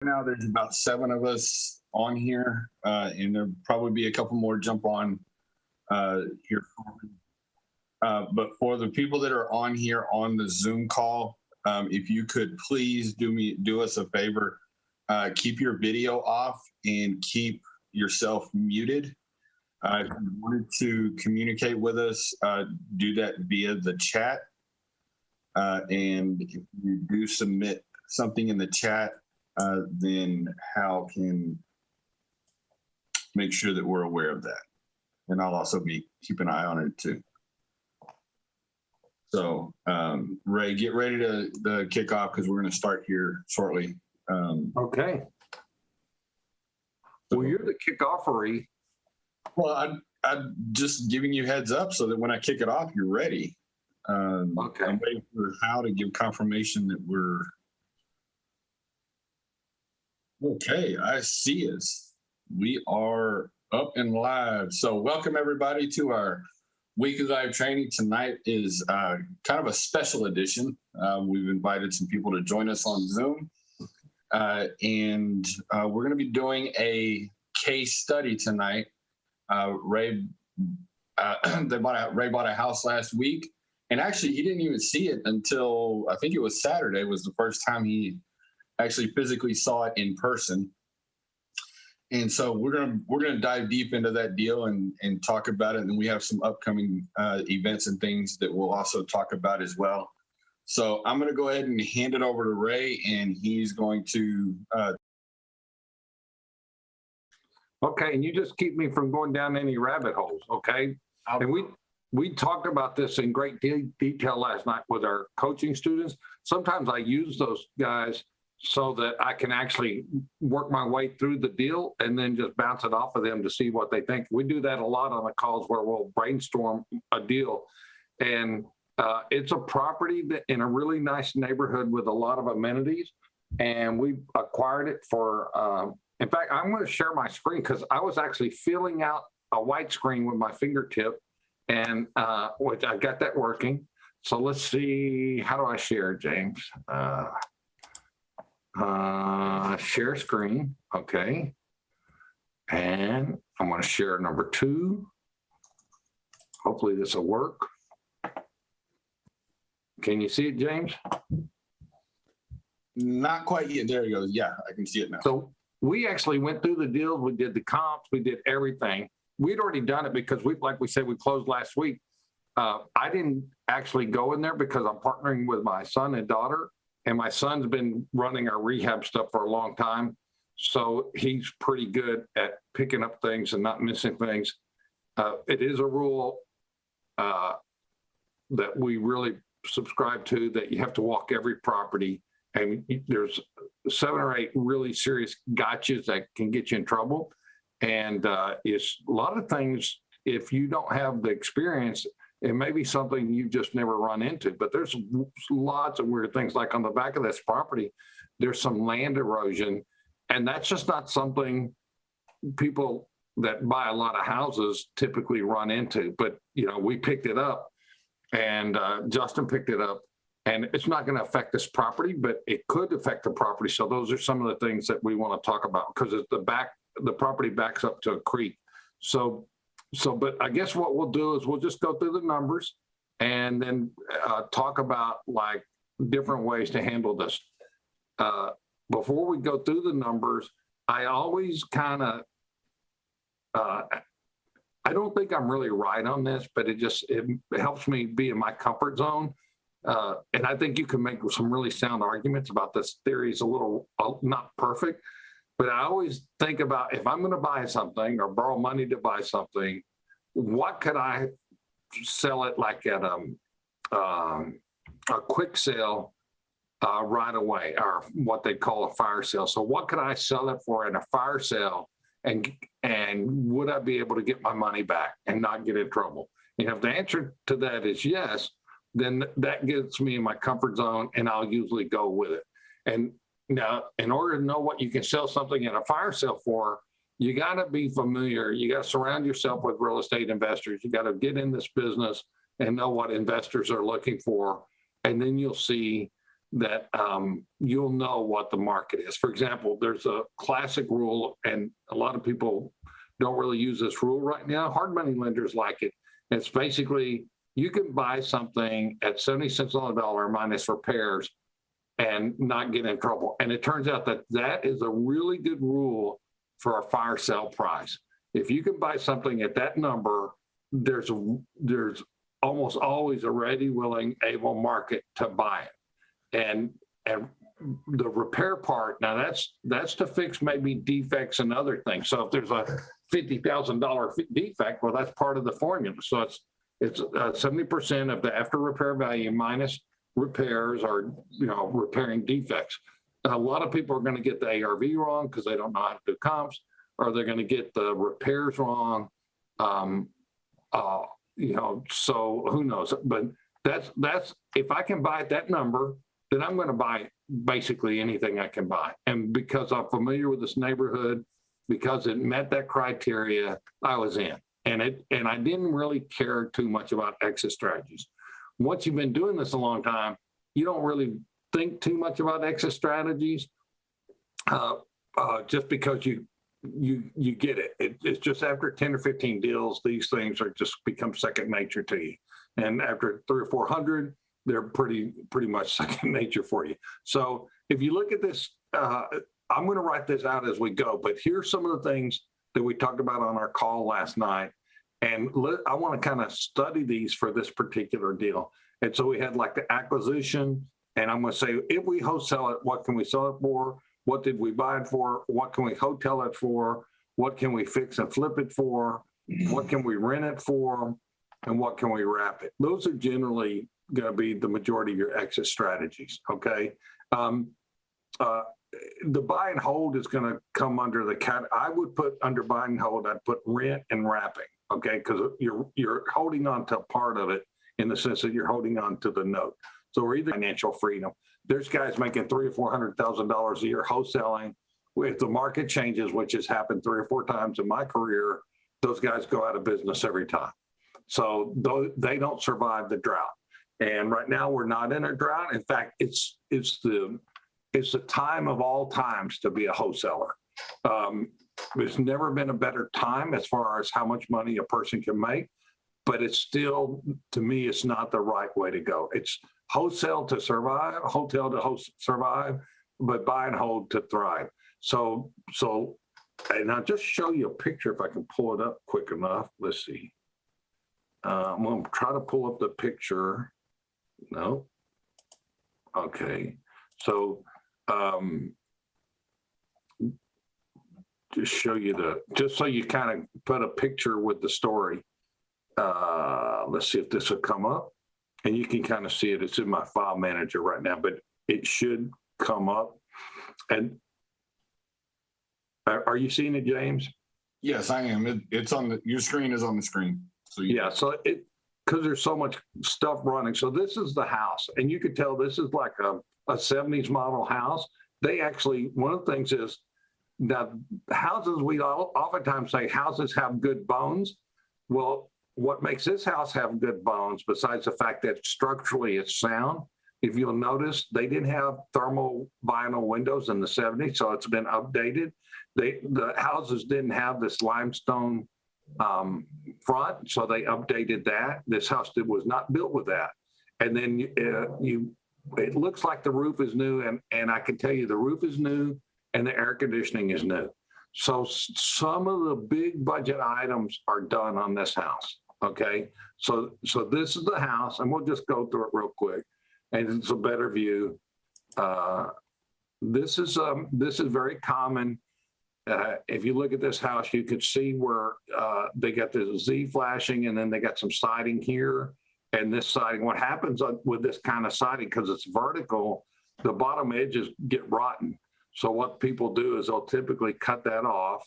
Now there's about 7 of us on here, and there'll probably be a couple more jump on here. But for the people that are on here on the Zoom call, if you could please do us a favor, keep your video off and keep yourself muted. If you wanted to communicate with us, do that via the chat. And if you do submit something in the chat, then Hal can make sure that we're aware of that. And I'll also keep an eye on it too. So Ray, get ready to kick off because we're going to start here shortly. Okay. Well, you're the kickoffery. Well, I'm just giving you heads up so that when I kick it off, you're ready. Okay. I'm waiting for Hal to give confirmation that we're okay. I see us. We are up and live. So welcome everybody to our weekly live training. Tonight is kind of a special edition. We've invited some people to join us on Zoom. And we're going to be doing a case study tonight. Ray bought a house last week. And actually, he didn't even see it until I think it was Saturday was the first time he actually physically saw it in person. And so we're gonna dive deep into that deal and talk about it. And we have some upcoming events and things that we'll also talk about as well. So I'm gonna go ahead and hand it over to Ray, and he's going to. Okay, and you just keep me from going down any rabbit holes, okay? And we talked about this in great detail last night with our coaching students. Sometimes I use those guys so that I can actually work my way through the deal and then just bounce it off of them to see what they think. We do that a lot on the calls where we'll brainstorm a deal. And it's a property that in a really nice neighborhood with a lot of amenities. And we acquired it for, in fact, I'm going to share my screen because I was actually filling out a white screen with my fingertip. And which I got that working. So let's see, how do I share, James? Share screen, okay. And I'm gonna share number 2. Hopefully this will work. Can you see it, James? Not quite yet, there it goes. Yeah, I can see it now. So we actually went through the deals, we did the comps, we did everything. We'd already done it because like we said, we closed last week. I didn't actually go in there because I'm partnering with my son and daughter, and my son's been running our rehab stuff for a long time. So he's pretty good at picking up things and not missing things. It is a rule that we really subscribe to, that you have to walk every property, and there's 7 or 8 really serious gotchas that can get you in trouble. And it's a lot of things, if you don't have the experience, it may be something you've just never run into. But there's lots of weird things, like on the back of this property, there's some land erosion. And that's just not something people that buy a lot of houses typically run into. But, you know, we picked it up, and Justin picked it up. And it's not going to affect this property, but it could affect the property. So those are some of the things that we want to talk about, because it's the property backs up to a creek. So, but I guess what we'll do is we'll just go through the numbers and then talk about like different ways to handle this. Before we go through the numbers, I always kind of, I don't think I'm really right on this, but it helps me be in my comfort zone. And I think you can make some really sound arguments about this theory. Is a little not perfect. But I always think about, if I'm going to buy something or borrow money to buy something, what could I sell it like at a quick sale right away, or what they call a fire sale? So what could I sell it for at a fire sale, and would I be able to get my money back and not get in trouble? And if the answer to that is yes, then that gets me in my comfort zone, and I'll usually go with it. And now, in order to know what you can sell something at a fire sale for, you got to be familiar. You got to surround yourself with real estate investors. You got to get in this business and know what investors are looking for. And then you'll see that you'll know what the market is. For example, there's a classic rule, and a lot of people don't really use this rule right now. Hard money lenders like it. It's basically you can buy something at 70 cents on the dollar minus repairs and not get in trouble. And it turns out that that is a really good rule for a fire sale price. If you can buy something at that number, there's almost always a ready, willing, able market to buy it. And the repair part, now that's to fix maybe defects and other things. So if there's a $50,000 defect, well, that's part of the formula. So it's 70% of the after repair value minus repairs or repairing defects. A lot of people are going to get the ARV wrong because they don't know how to do comps, or they're going to get the repairs wrong. So who knows? But that's if I can buy at that number, then I'm going to buy basically anything I can buy. And because I'm familiar with this neighborhood, because it met that criteria, I was in. And I didn't really care too much about exit strategies. Once you've been doing this a long time, you don't really think too much about exit strategies, just because you get it. It's just after 10 or 15 deals, these things are just become second nature to you. And after 300 or 400, they're pretty much second nature for you. So if you look at this, I'm going to write this out as we go, but here's some of the things that we talked about on our call last night. And I want to kind of study these for this particular deal. And so we had like the acquisition, and I'm going to say, if we wholesale it, what can we sell it for? What did we buy it for? What can we hotel it for? What can we fix and flip it for? What can we rent it for? And what can we wrap it? Those are generally going to be the majority of your exit strategies, okay? The buy and hold is going to come under the I would put under buy and hold, I'd put rent and wrapping, okay? Because you're holding on to part of it in the sense that you're holding on to the note. So we're either financial freedom. There's guys making $300,000 or $400,000 a year wholesaling. If the market changes, which has happened 3 or 4 times in my career, those guys go out of business every time. So they don't survive the drought. And right now we're not in a drought. In fact, it's the time of all times to be a wholesaler. There's never been a better time as far as how much money a person can make, but it's still, to me, it's not the right way to go. It's wholesale to survive, survive, but buy and hold to thrive. So, and I'll just show you a picture if I can pull it up quick enough. Let's see. I'm going to try to pull up the picture. No. Okay. So, just show you just so you kind of put a picture with the story. Let's see if this will come up, and you can kind of see it. It's in my file manager right now, but it should come up. And are you seeing it, James? Yes, I am. It's on your screen is on the screen. So yeah. So because there's so much stuff running. So this is the house, and you could tell this is like a 70s model house. They actually, one of the things is that houses, we oftentimes say houses have good bones. Well, what makes this house have good bones, besides the fact that structurally it's sound, if you'll notice, they didn't have thermal vinyl windows in the 70s, so it's been updated. The houses didn't have this limestone front, so they updated that. This house was not built with that. And then it looks like the roof is new, and I can tell you the roof is new and the air conditioning is new. So some of the big budget items are done on this house, okay? So this is the house, and we'll just go through it real quick, and it's a better view. This is very common. If you look at this house, you could see where they got the Z flashing, and then they got some siding here. And this siding, what happens with this kind of siding, because it's vertical, the bottom edges get rotten. So what people do is they'll typically cut that off,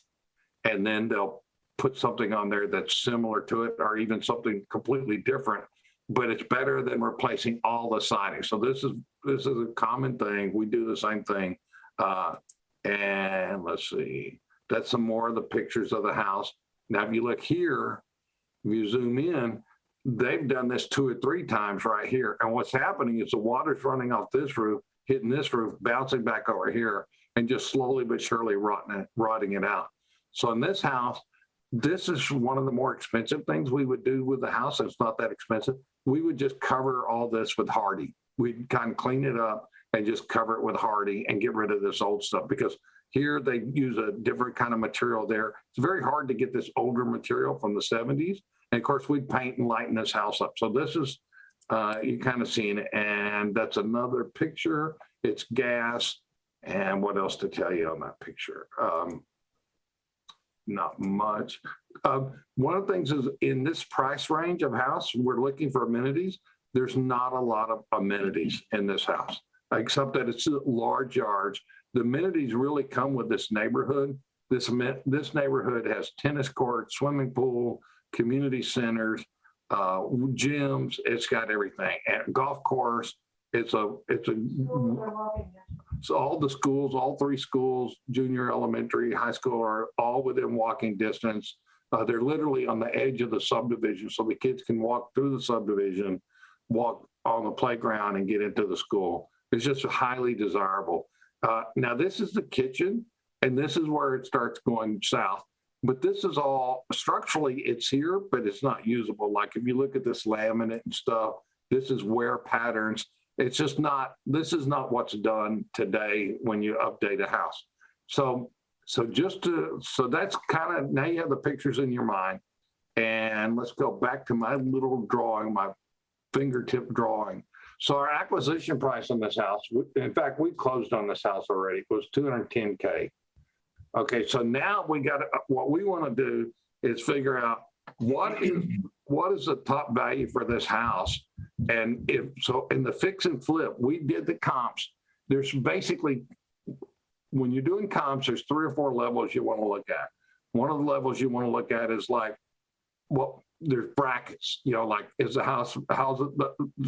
and then they'll put something on there that's similar to it, or even something completely different. But it's better than replacing all the siding. So this is a common thing. We do the same thing. And let's see, that's some more of the pictures of the house. Now, if you look here, if you zoom in, they've done this 2 or 3 times right here. And what's happening is the water's running off this roof hitting this roof, bouncing back over here, and just slowly but surely rotting it out. So in this house, this is one of the more expensive things we would do with the house. It's not that expensive. We would just cover all this with hardy. We'd kind of clean it up and just cover it with hardy and get rid of this old stuff, because here they use a different kind of material there. It's very hard to get this older material from the 70s. And of course, we'd paint and lighten this house up. So this is, you kind of seen it. And that's another picture. It's gas. And what else to tell you on that picture? Not much. One of the things is, in this price range of house, we're looking for amenities. There's not a lot of amenities in this house, except that it's large yards. The amenities really come with this neighborhood. This neighborhood has tennis courts, swimming pool, community centers, gyms. It's got everything. And golf course. So all the schools, all three schools, junior, elementary, high school, are all within walking distance. They're literally on the edge of the subdivision, so the kids can walk through the subdivision, walk on the playground, and get into the school. It's just highly desirable. Now, this is the kitchen, and this is where it starts going south. But this is all, structurally, it's here, but it's not usable. Like if you look at this laminate and stuff, this is wear patterns. It's just not, this is not what's done today when you update a house. So that's kind of, now you have the pictures in your mind. And let's go back to my little drawing, my fingertip drawing. So our acquisition price on this house, in fact, we closed on this house already, it was $210K. Okay, so now what we want to do is figure out what is the top value for this house. And if so, in the fix and flip, we did the comps. There's basically, when you're doing comps, there's 3 or 4 levels you want to look at. One of the levels you want to look at is like, well, there's brackets, like, is the house,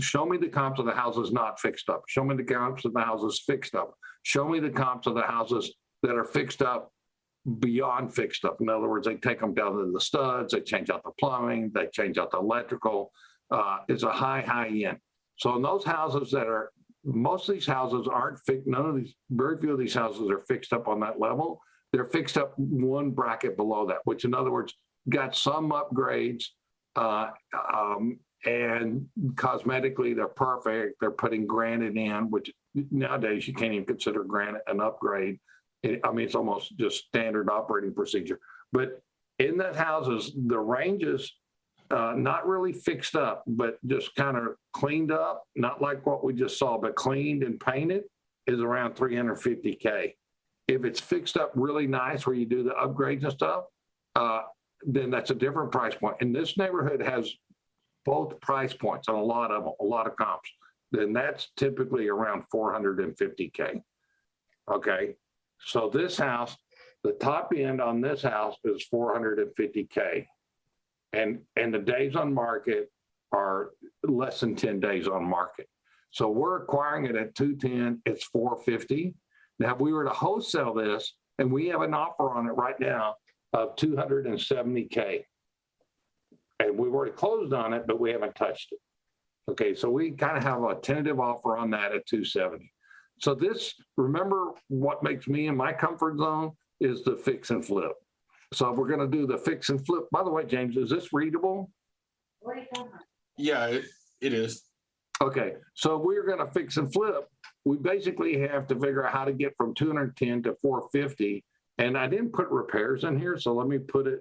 show me the comps of the houses not fixed up. Show me the comps of the houses fixed up. Show me the comps of the houses that are fixed up beyond fixed up. In other words, they take them down to the studs, they change out the plumbing, they change out the electrical. It's a high end. So in those houses most of these houses aren't fixed. Very few of these houses are fixed up on that level. They're fixed up one bracket below that, which in other words, got some upgrades, and cosmetically they're perfect. They're putting granite in, which nowadays you can't even consider granite an upgrade. It's almost just standard operating procedure. But in that houses, the ranges, not really fixed up, but just kind of cleaned up, not like what we just saw, but cleaned and painted, is around $350K. If it's fixed up really nice where you do the upgrades and stuff, then that's a different price point. And this neighborhood has both price points on a lot of them, a lot of comps. Then that's typically around $450K. Okay. So this house, the top end on this house is $450K. And the days on market are less than 10 days on market. So we're acquiring it at $210, it's $450. Now, if we were to wholesale this, and we have an offer on it right now of $270K. And we've already closed on it, but we haven't touched it. Okay, so we kind of have a tentative offer on that at $270. So this, remember, what makes me in my comfort zone is the fix and flip. So if we're going to do the fix and flip, by the way, James, is this readable? What are you talking about? Yeah, it is. Okay, so we're going to fix and flip. We basically have to figure out how to get from 210 to 450. And I didn't put repairs in here, so let me put it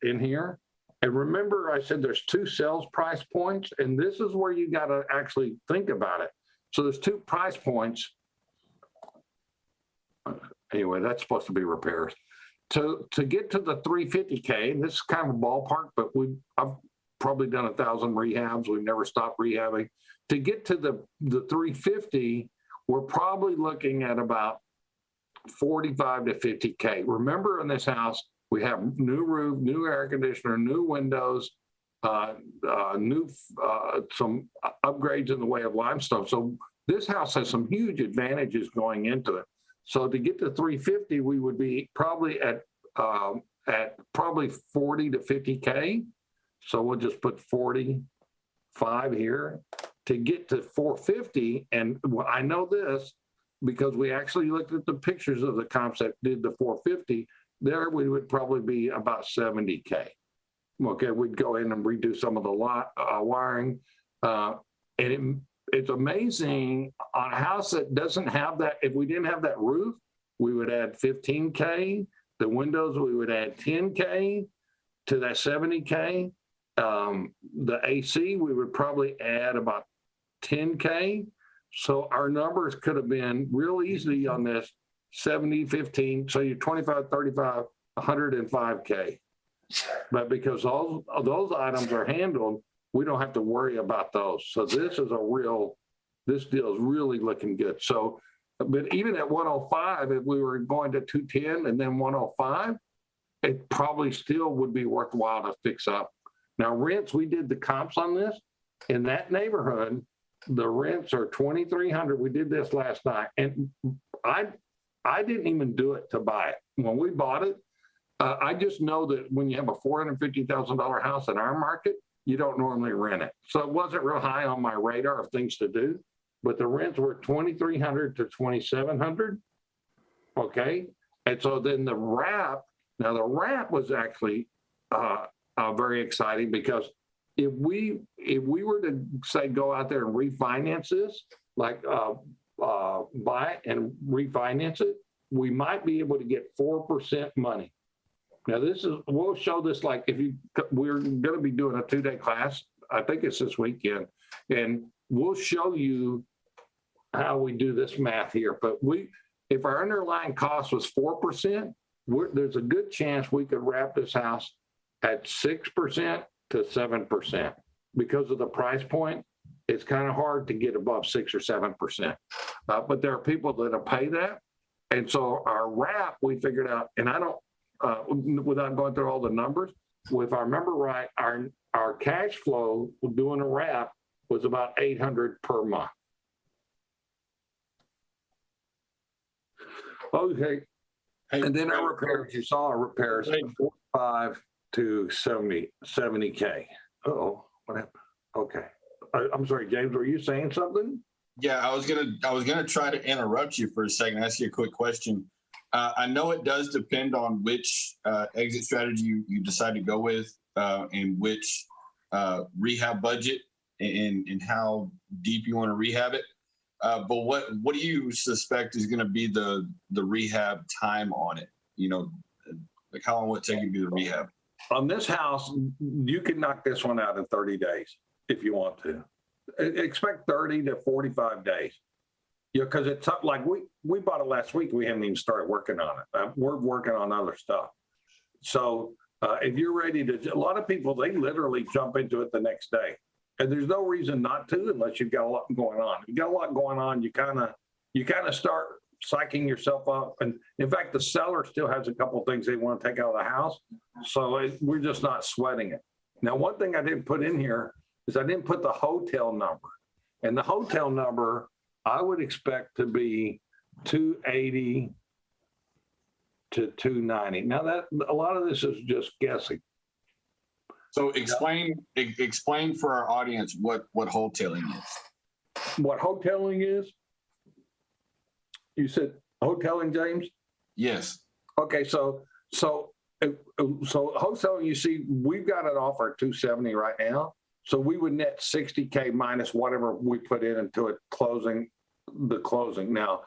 in here. And remember, I said there's 2 sales price points, and this is where you got to actually think about it. So there's 2 price points. Anyway, that's supposed to be repairs. To get to the 350K, and this is kind of a ballpark, but I've probably done 1,000 rehabs. We've never stopped rehabbing. To get to the 350, we're probably looking at about 45 to 50K. Remember, in this house, we have new roof, new air conditioner, new windows, some upgrades in the way of limestone. So this house has some huge advantages going into it. So to get to 350, we would be probably at probably 40 to 50K. So we'll just put 45 here. to get to 450. And I know this because we actually looked at the pictures of the comps that did the 450. There we would probably be about 70K. Okay, we'd go in and redo some of the wiring. It's amazing on a house that doesn't have that. If we didn't have that roof, we would add 15K. The windows, we would add 10K to that 70K. The AC, we would probably add about 10K. So our numbers could have been real easy on this 70, 15. So you're 25, 35, 105K. But because all of those items are handled, we don't have to worry about those. So this deal is really looking good. So, but even at 105, if we were going to 210 and then 105, it probably still would be worthwhile to fix up. Now rents, we did the comps on this. In that neighborhood, the rents are $2,300. We did this last night. And I didn't even do it to buy it. When we bought it, I just know that when you have a $450,000 house in our market, you don't normally rent it. So it wasn't real high on my radar of things to do, but the rents were $2,300 to $2,700. Okay. And so then the wrap was actually very exciting because if we were to say, go out there and refinance this, like buy it and refinance it, we might be able to get 4% money. Now we'll show this, like we're going to be doing a 2-day class. I think it's this weekend, and we'll show you how we do this math here. But if our underlying cost was 4%, there's a good chance we could wrap this house at 6% to 7%. Because of the price point, it's kind of hard to get above 6 or 7%. But there are people that'll pay that. And so our wrap, we figured out, and I don't, without going through all the numbers, if I remember right, our cash flow doing a wrap was about $800 per month. Okay. And then our repairs, you saw our repairs, 45 to 70K. Uh-oh, what happened? Okay. I'm sorry, James, were you saying something? Yeah, I was gonna try to interrupt you for a second, ask you a quick question. I know it does depend on which exit strategy you decide to go with and which rehab budget and how deep you want to rehab it. But what do you suspect is going to be the rehab time on it? You know, like how long will it take you to do the rehab? On this house, you can knock this one out in 30 days if you want to. Expect 30 to 45 days. Yeah, because it's like we bought it last week. We haven't even started working on it. We're working on other stuff. So if you're ready to, a lot of people, they literally jump into it the next day. And there's no reason not to unless you've got a lot going on. If you've got a lot going on, you kind of start psyching yourself up. And in fact, the seller still has a couple of things they want to take out of the house. So we're just not sweating it. Now, one thing I didn't put in here is I didn't put the hotel number. And the hotel number, I would expect to be 280 to 290. Now that a lot of this is just guessing. So explain for our audience what wholesaling is. What wholesaling is? You said wholesaling, James? Yes. Okay, so wholesaling, you see, we've got an offer at 270 right now. So we would net 60K minus whatever we put in into it, the closing. Now,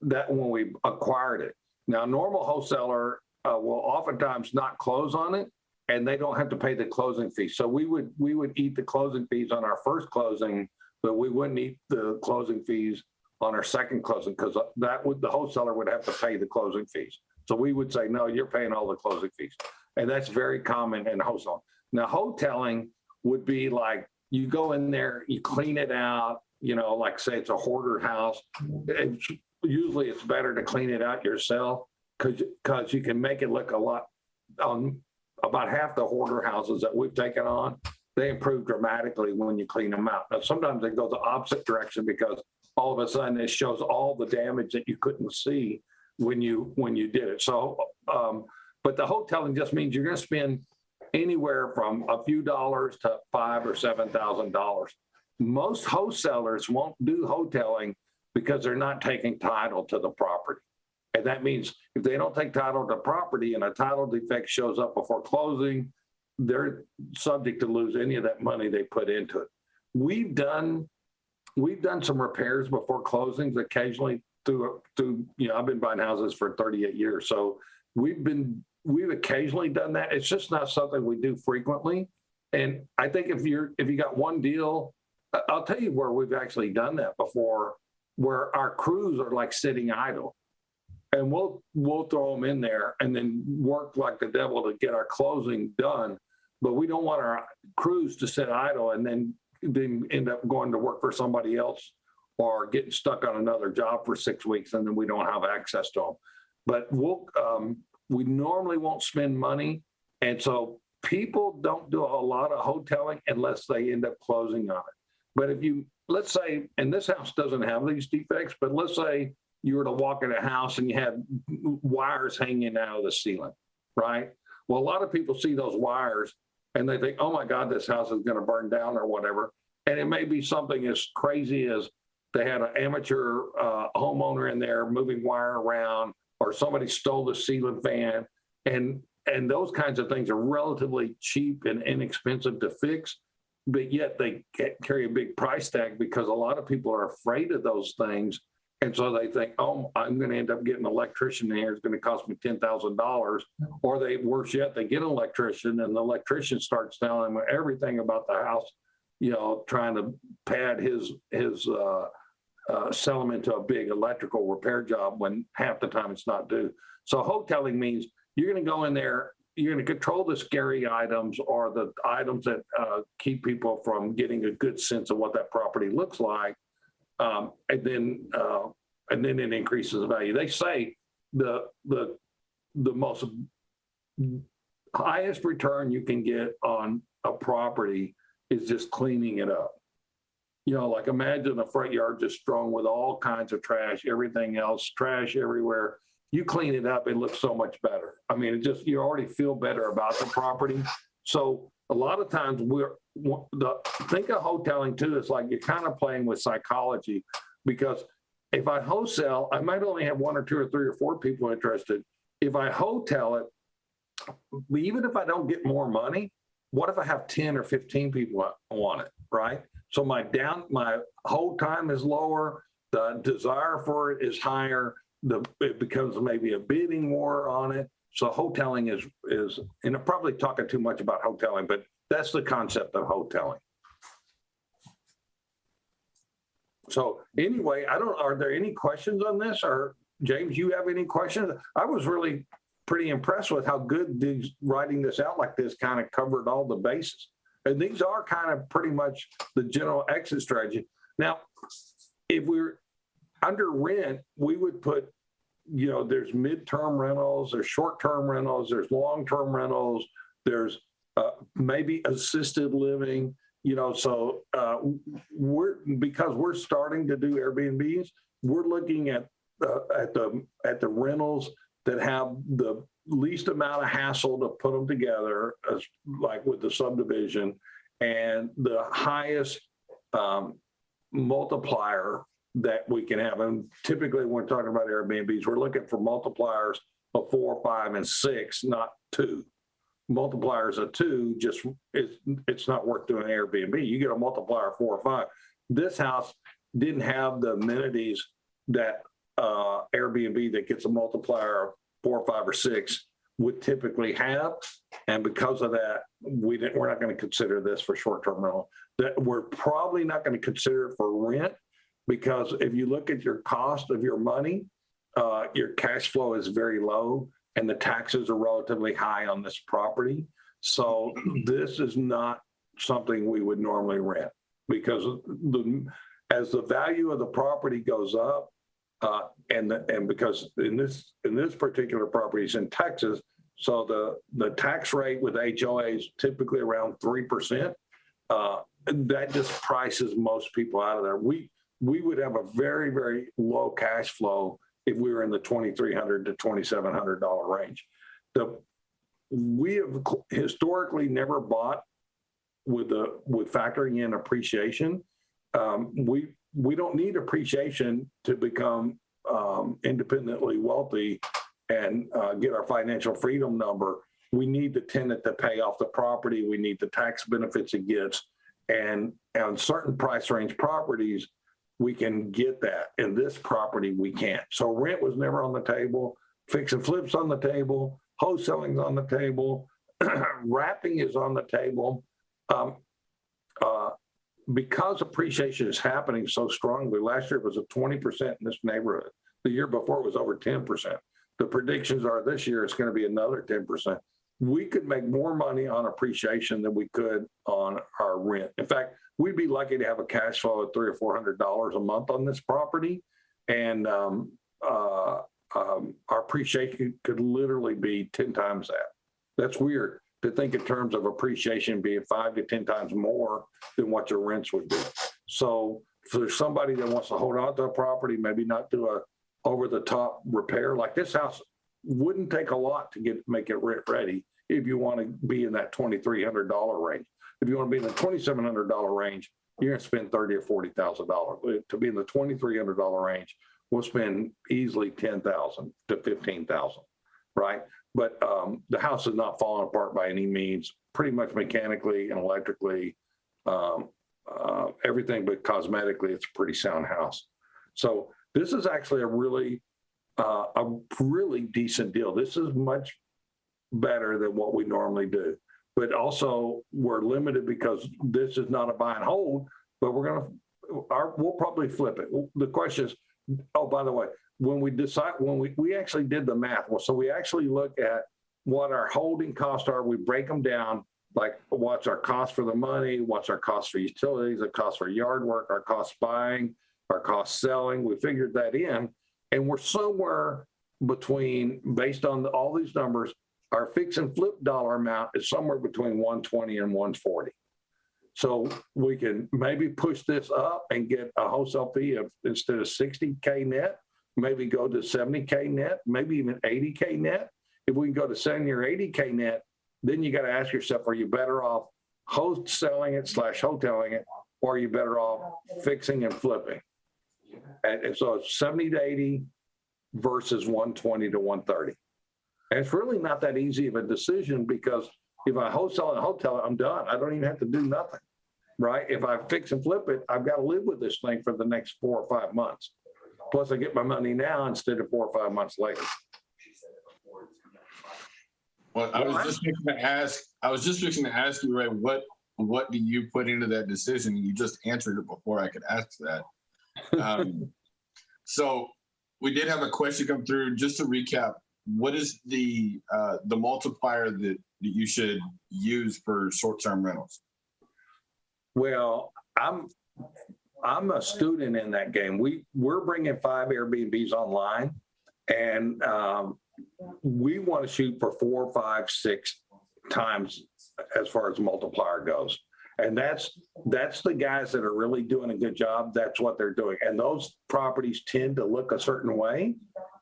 that when we acquired it. Now, normal wholesaler will oftentimes not close on it, and they don't have to pay the closing fee. So we would eat the closing fees on our first closing, but we wouldn't eat the closing fees on our second closing because the wholesaler would have to pay the closing fees. So we would say, no, you're paying all the closing fees. And that's very common in wholesaling. Now, wholesaling would be like you go in there, you clean it out, like say it's a hoarder house. Usually it's better to clean it out yourself because you can make it look a lot. About half the hoarder houses that we've taken on, they improve dramatically when you clean them out. Now, sometimes they go the opposite direction because all of a sudden it shows all the damage that you couldn't see when you did it. So, but the wholesaling just means you're going to spend anywhere from a few dollars to $5,000 or $7,000. most wholesalers won't do wholesaling because they're not taking title to the property. And that means if they don't take title to property and a title defect shows up before closing, they're subject to lose any of that money they put into it. We've done some repairs before closings occasionally through, I've been buying houses for 38 years. So we've occasionally done that. It's just not something we do frequently. And I think if you got one deal, I'll tell you where we've actually done that before, where our crews are like sitting idle. And we'll throw them in there and then work like the devil to get our closing done. But we don't want our crews to sit idle and then end up going to work for somebody else or getting stuck on another job for 6 weeks and then we don't have access to them. But we normally won't spend money. And so people don't do a lot of wholesaling unless they end up closing on it. But let's say, and this house doesn't have these defects, but let's say you were to walk in a house and you had wires hanging out of the ceiling, right? Well, a lot of people see those wires and they think, oh my God, this house is going to burn down or whatever. And it may be something as crazy as they had an amateur homeowner in there moving wire around, or somebody stole the ceiling fan. And those kinds of things are relatively cheap and inexpensive to fix, but yet they carry a big price tag because a lot of people are afraid of those things. And so they think, oh, I'm going to end up getting an electrician in here. It's going to cost me $10,000. Or worse yet, they get an electrician and the electrician starts telling them everything about the house, trying to pad sell them into a big electrical repair job when half the time it's not due. So wholesaling means you're going to go in there, you're going to control the scary items or the items that keep people from getting a good sense of what that property looks like. And then it increases the value. They say the most highest return you can get on a property is just cleaning it up. Like imagine a front yard just strewn with all kinds of trash, everything else, trash everywhere. You clean it up, it looks so much better. I mean, you already feel better about the property. So a lot of times think of wholesaling too, it's like you're kind of playing with psychology, because if I wholesale, I might only have 1 or 2 or 3 or 4 people interested. If I wholesale it, even if I don't get more money, what if I have 10 or 15 people want it, right? So my hold time is lower, the desire for it is higher, it becomes maybe a bidding war on it. So wholesaling is, and I'm probably talking too much about wholesaling, but that's the concept of wholesaling. So anyway, are there any questions on this? Or James, you have any questions? I was really pretty impressed with how good writing this out like this kind of covered all the bases. And these are kind of pretty much the general exit strategy. Now, if we're under rent, we would put, there's midterm rentals, there's short-term rentals, there's long-term rentals, there's maybe assisted living, so because we're starting to do Airbnbs, we're looking at the rentals that have the least amount of hassle to put them together, as like with the subdivision, and the highest multiplier that we can have. And typically when we're talking about Airbnbs, we're looking for multipliers of 4, 5, and 6, not 2. Multipliers of 2, it's not worth doing Airbnb. You get a multiplier of 4 or 5. This house didn't have the amenities that Airbnb that gets a multiplier of 4, 5, or 6 would typically have. And because of that, we're not going to consider this for short-term rental. That we're probably not going to consider it for rent, because if you look at your cost of your money, your cash flow is very low and the taxes are relatively high on this property. So this is not something we would normally rent, because as the value of the property goes up, and because in this particular property is in Texas, so the tax rate with HOA is typically around 3%. That just prices most people out of there. We would have a very, very low cash flow if we were in the $2,300 to $2,700 range. We have historically never bought with factoring in appreciation, we don't need appreciation to become independently wealthy and get our financial freedom number. We need the tenant to pay off the property. We need the tax benefits it gets. And on certain price range properties, we can get that. In this property, we can't. So rent was never on the table. Fix and flips on the table. Wholesaling's on the table. Wrapping is on the table. Because appreciation is happening so strongly, last year it was a 20% in this neighborhood. The year before it was over 10%. The predictions are this year it's going to be another 10%. We could make more money on appreciation than we could on our rent. In fact, we'd be lucky to have a cash flow of $300 or $400 a month on this property, and our appreciation could literally be 10 times that. That's weird to think in terms of appreciation being 5 to 10 times more than what your rents would be. So if there's somebody that wants to hold on to a property, maybe not do a over-the-top repair, like this house wouldn't take a lot to make it rent ready if you want to be in that $2,300 range. If you want to be in the $2,700 range, you're going to spend $30,000 or $40,000. To be in the $2,300 range, we'll spend easily $10,000 to $15,000, right? But the house is not falling apart by any means, pretty much mechanically and electrically, everything but cosmetically, it's a pretty sound house. So this is actually a really decent deal. This is much better than what we normally do. But also we're limited because this is not a buy and hold, but we'll probably flip it. The question is, oh, by the way, when we actually did the math, so we actually look at what our holding costs are. We break them down, like what's our cost for the money, what's our cost for utilities, the cost for yard work, our cost buying, our cost selling. We figured that in, and we're somewhere between, based on all these numbers, our fix and flip dollar amount is somewhere between 120 and 140. So we can maybe push this up and get a wholesale fee of, instead of 60K net, maybe go to 70K net, maybe even 80K net. If we can go to 70 or 80K net, then you got to ask yourself, are you better off wholesaling it / hoteling it, or are you better off fixing and flipping? And so it's 70 to 80 versus 120 to 130. And it's really not that easy of a decision, because if I wholesale and hotel it, I'm done. I don't even have to do nothing, right? If I fix and flip it, I've got to live with this thing for the next 4 or 5 months. Plus I get my money now instead of 4 or 5 months later. Well, I was just fixing to ask you, Ray, what do you put into that decision? You just answered it before I could ask that. So we did have a question come through. Just to recap, what is the multiplier that you should use for short-term rentals? Well, I'm a student in that game. We're bringing 5 Airbnbs online, and we want to shoot for 4, 5, 6 times as far as multiplier goes. And that's the guys that are really doing a good job. That's what they're doing. And those properties tend to look a certain way.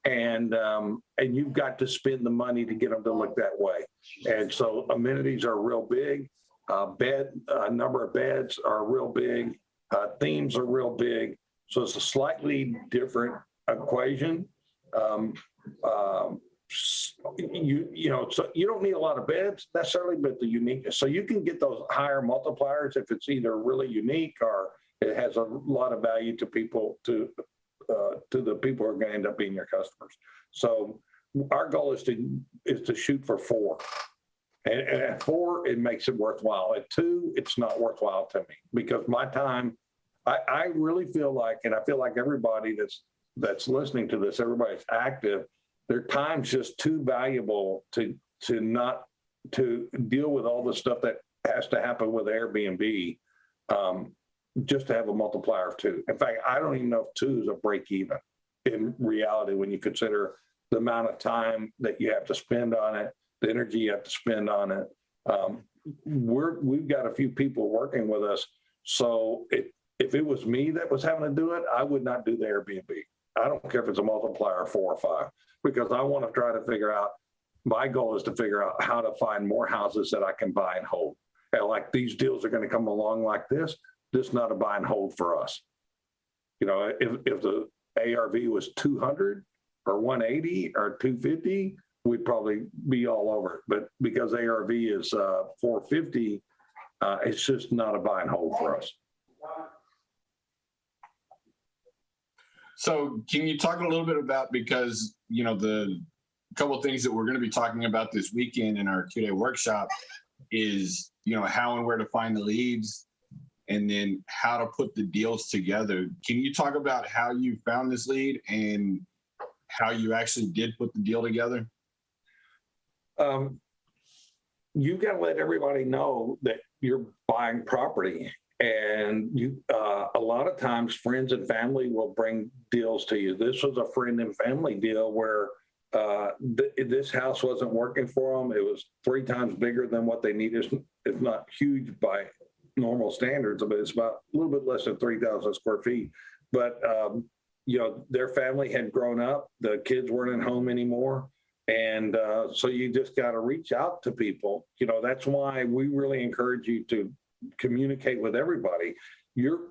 And you've got to spend the money to get them to look that way. And so amenities are real big. Number of beds are real big. Themes are real big. So it's a slightly different equation. So you don't need a lot of beds necessarily, but the uniqueness. So you can get those higher multipliers if it's either really unique or it has a lot of value to people, to the people who are going to end up being your customers. So our goal is to shoot for 4. And at 4, it makes it worthwhile. At 2, it's not worthwhile to me, because my time, I really feel like, and I feel like everybody that's listening to this, everybody's active, their time's just too valuable to deal with all the stuff that has to happen with Airbnb, just to have a multiplier of 2. In fact, I don't even know if 2 is a break even in reality when you consider the amount of time that you have to spend on it, the energy you have to spend on it. We've got a few people working with us. So if it was me that was having to do it, I would not do the Airbnb. I don't care if it's a multiplier of 4 or 5, because I want to try to figure out, my goal is to figure out how to find more houses that I can buy and hold. And like these deals are going to come along like this, this is not a buy and hold for us. You know, if the ARV was 200 or 180 or 250, we'd probably be all over it. But because ARV is 450, it's just not a buy and hold for us. So can you talk a little bit about, because, you know, the couple of things that we're going to be talking about this weekend in our 2-day workshop is, you know, how and where to find the leads, and then how to put the deals together. Can you talk about how you found this lead and how you actually did put the deal together? You got to let everybody know that you're buying property, and you a lot of times friends and family will bring deals to you. This was a friend and family deal where this house wasn't working for them. It was 3 times bigger than what they needed. It's not huge by normal standards, but it's about a little bit less than 3,000 square feet. But you know, their family had grown up. The kids weren't at home anymore. And so you just got to reach out to people. You know, that's why we really encourage you to communicate with everybody.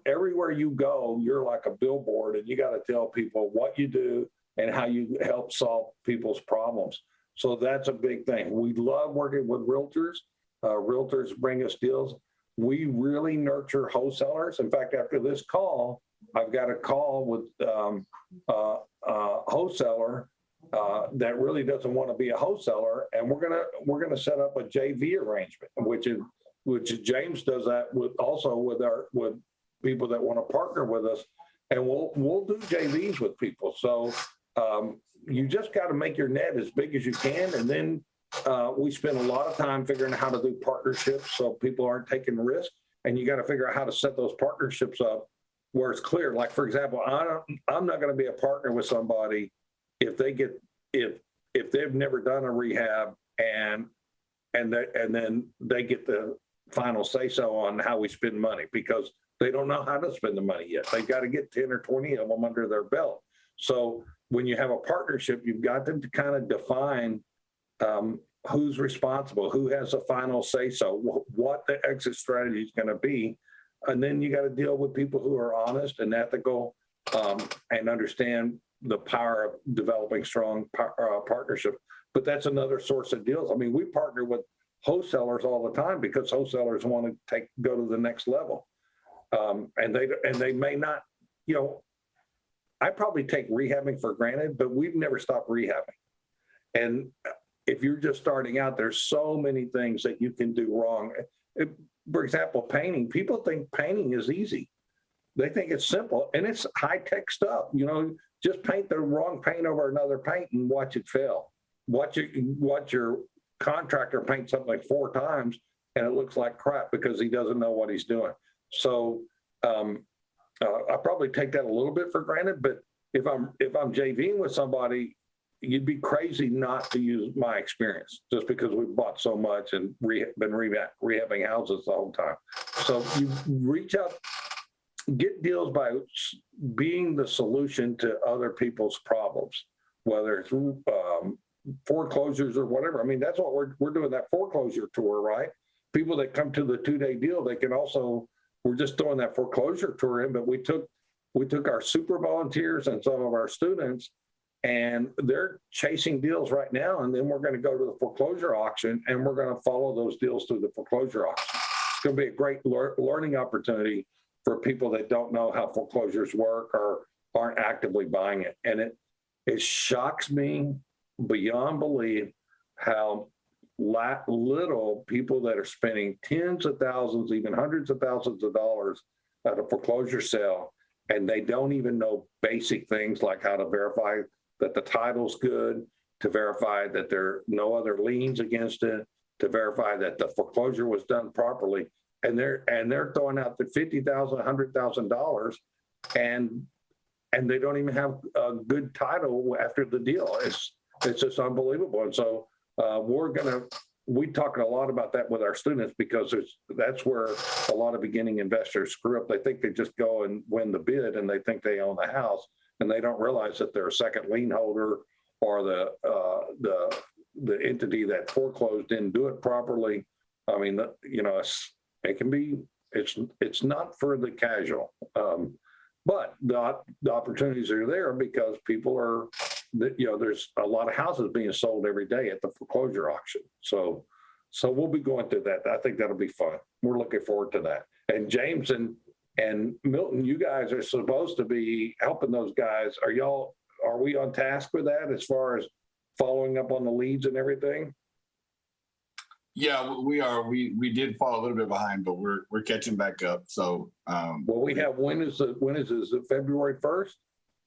Everywhere you go, you're like a billboard, and you got to tell people what you do and how you help solve people's problems. So that's a big thing. We love working with realtors. Realtors bring us deals. We really nurture wholesalers. In fact, after this call, I've got a call with a wholesaler that really doesn't want to be a wholesaler, and we're gonna set up a JV arrangement, which James does that with people that want to partner with us, and we'll do JVs with people. So you just got to make your net as big as you can, and then we spend a lot of time figuring out how to do partnerships so people aren't taking risks, and you got to figure out how to set those partnerships up where it's clear. Like, for example, I'm not going to be a partner with somebody if they've never done a rehab and then they get the final say so on how we spend money, because they don't know how to spend the money yet. They've got to get 10 or 20 of them under their belt. So when you have a partnership, you've got to kind of define who's responsible, who has the final say so, what the exit strategy is going to be. And then you got to deal with people who are honest and ethical and understand the power of developing strong partnership. But that's another source of deals. I mean, we partner with wholesalers all the time because wholesalers want to go to the next level. And they may not, you know, I probably take rehabbing for granted, but we've never stopped rehabbing. And if you're just starting out, there's so many things that you can do wrong. For example, painting. People think painting is easy. They think it's simple, and it's high-tech stuff. You know, just paint the wrong paint over another paint and watch it fail. Watch your contractor paint something like 4 times, and it looks like crap because he doesn't know what he's doing. So I probably take that a little bit for granted. But if I'm JVing with somebody, you'd be crazy not to use my experience just because we've bought so much and been rehabbing houses the whole time. So you reach out, get deals by being the solution to other people's problems, whether it's foreclosures or whatever. I mean, that's what we're doing, that foreclosure tour, right? People that come to the 2-day deal, they can also, we're just throwing that foreclosure tour in, but we took our super volunteers and some of our students, and they're chasing deals right now. And then we're going to go to the foreclosure auction, and we're going to follow those deals through the foreclosure auction. It's going to be a great learning opportunity for people that don't know how foreclosures work or aren't actively buying it. And it shocks me beyond belief how little people that are spending tens of thousands, even hundreds of thousands of dollars at a foreclosure sale, and they don't even know basic things like how to verify that the title's good, to verify that there are no other liens against it, to verify that the foreclosure was done properly. And they're throwing out the $50,000, $100,000, and they don't even have a good title after the deal. It's just unbelievable. And so we talk a lot about that with our students, because that's where a lot of beginning investors screw up. They think they just go and win the bid, and they think they own the house, and they don't realize that they're a second lien holder, or the entity that foreclosed didn't do it properly. I mean, you know, it It's not for the casual. But the opportunities are there because people are, there's a lot of houses being sold every day at the foreclosure auction. So we'll be going through that. I think that'll be fun. We're looking forward to that. And James and Milton, you guys are supposed to be helping those guys. Are we on task with that as far as following up on the leads and everything? Yeah, we are. We did fall a little bit behind, but we're catching back up. So well, we have when is it February 1st?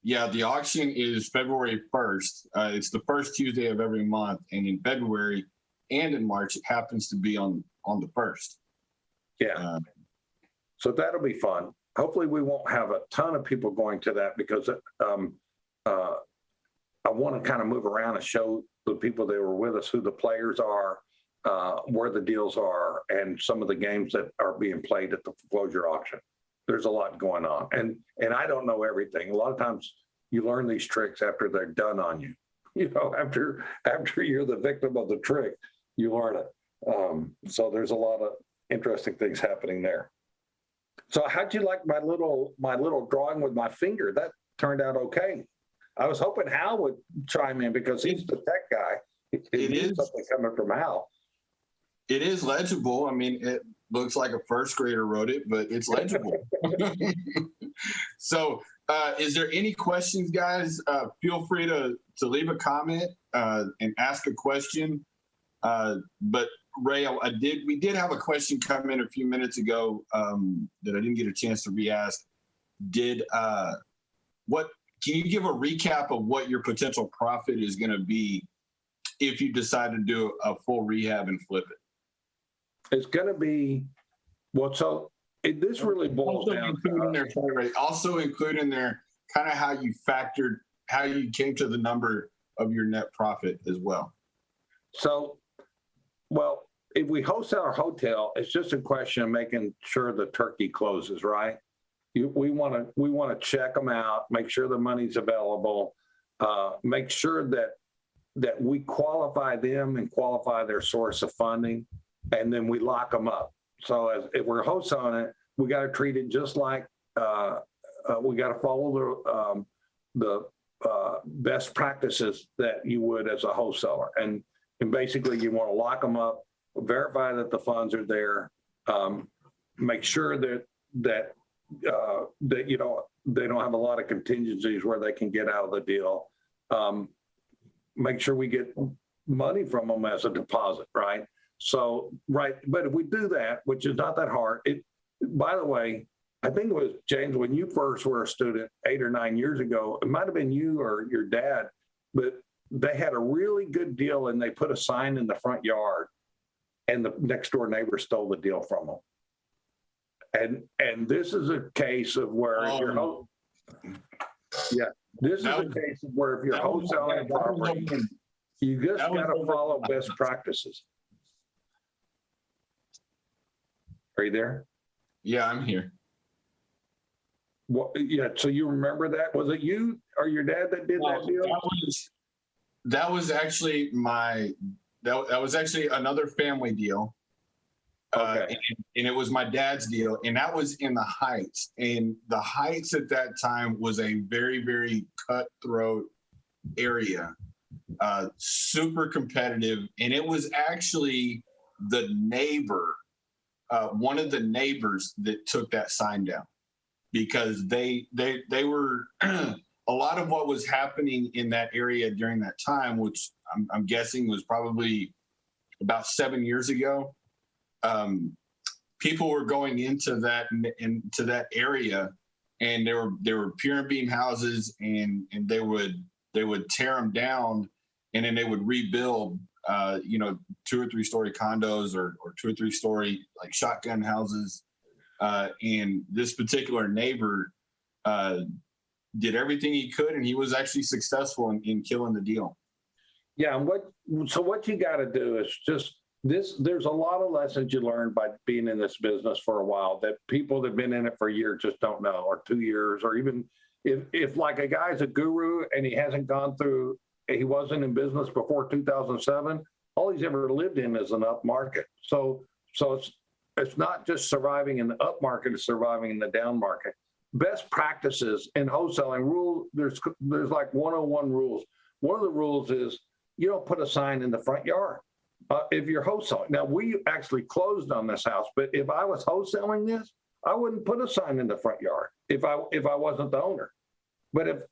Yeah, the auction is February 1st. It's the first Tuesday of every month, and in February and in March it happens to be on the 1st. Yeah. So that'll be fun. Hopefully we won't have a ton of people going to that because I want to kind of move around and show the people that were with us who the players are, where the deals are, and some of the games that are being played at the foreclosure auction. There's a lot going on, and I don't know everything. A lot of times you learn these tricks after they're done on you. After you're the victim of the trick, you learn it. So there's a lot of interesting things happening there. So how'd you like my little drawing with my finger? That turned out okay. I was hoping Hal would chime in because he's the tech guy. It is something coming from Hal. It is legible. I mean, it looks like a first grader wrote it, but it's legible. So is there any questions, guys? Feel free to leave a comment and ask a question. But Ray, we did have a question come in a few minutes ago that I didn't get a chance to re-ask. Can you give a recap of what your potential profit is going to be if you decide to do a full rehab and flip it? It's going to be this really boils down. Also include in there kind of how you came to the number of your net profit as well. So, well, if we wholesale our hotel, it's just a question of making sure the turkey closes, right? We want to check them out, make sure the money's available, make sure that we qualify them and qualify their source of funding, and then we lock them up. So if we're wholesaling it, we got to treat it just like we got to follow the best practices that you would as a wholesaler, and basically you want to lock them up, verify that the funds are there, make sure that they don't have a lot of contingencies where they can get out of the deal. Make sure we get money from them as a deposit, right? So, right. But if we do that, which is not that hard, by the way, I think it was James, when you first were a student 8 or 9 years ago, it might've been you or your dad, but they had a really good deal and they put a sign in the front yard and the next door neighbor stole the deal from them. And this is a case of where if you're wholesaling property, you just got to follow best practices. Are you there? Yeah, I'm here. Well, yeah. So you remember that? Was it you or your dad that did that deal? That was actually that was actually another family deal. Okay. And it was my dad's deal, and that was in the Heights. And the Heights at that time was a very, very cutthroat area, super competitive. And it was actually the neighbor, one of the neighbors that took that sign down, because they were a lot of what was happening in that area during that time, which I'm guessing was probably about 7 years ago. People were going into that area, and there were pier and beam houses, and they would tear them down, and then they would rebuild 2 or 3 story condos or 2 or 3 story like shotgun houses. And this particular neighbor did everything he could, and he was actually successful in killing the deal. Yeah. And what you got to do is just there's a lot of lessons you learn by being in this business for a while that people that have been in it for a year just don't know, or 2 years, or even if like a guy's a guru and he wasn't in business before 2007, all he's ever lived in is an up market. So it's not just surviving in the up market, it's surviving in the down market. Best practices in wholesaling rule, there's like 101 rules. One of the rules is you don't put a sign in the front yard if you're wholesaling. Now, we actually closed on this house, but if I was wholesaling this, I wouldn't put a sign in the front yard if I wasn't the owner. But a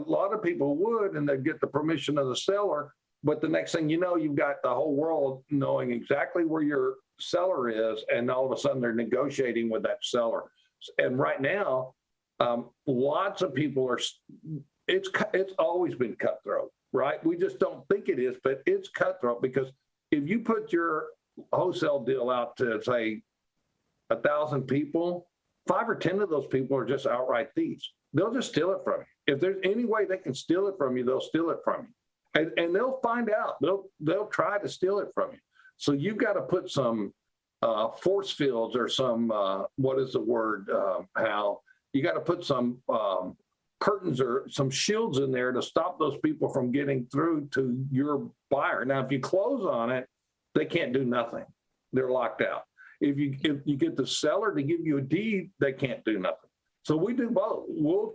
lot of people would, and they'd get the permission of the seller. But the next thing you know, you've got the whole world knowing exactly where your seller is, and all of a sudden they're negotiating with that seller. And right now, lots of people are. It's always been cutthroat, right? We just don't think it is, but it's cutthroat because if you put your wholesale deal out to say 1,000 people, 5 or 10 of those people are just outright thieves. They'll just steal it from you. If there's any way they can steal it from you, they'll steal it from you, and they'll find out. They'll try to steal it from you. So you've got to put some force fields or some what is the word, Hal? You got to put some curtains or some shields in there to stop those people from getting through to your buyer. Now, if you close on it, they can't do nothing. They're locked out. If you get the seller to give you a deed, they can't do nothing. So we do both. We'll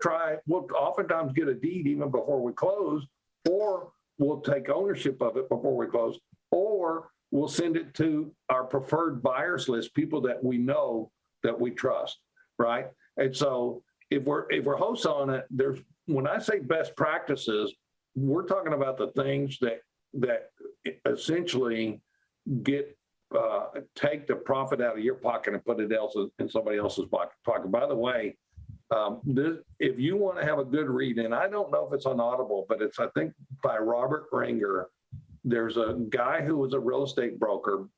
oftentimes get a deed even before we close, or we'll take ownership of it before we close, or we'll send it to our preferred buyers list, people that we know that we trust, right? And so if we're wholesaling it, when I say best practices, we're talking about the things that essentially take the profit out of your pocket and put it in somebody else's pocket. By the way, if you want to have a good read, and I don't know if it's on Audible, but it's, I think, by Robert Ringer. There's a guy who was a real estate broker,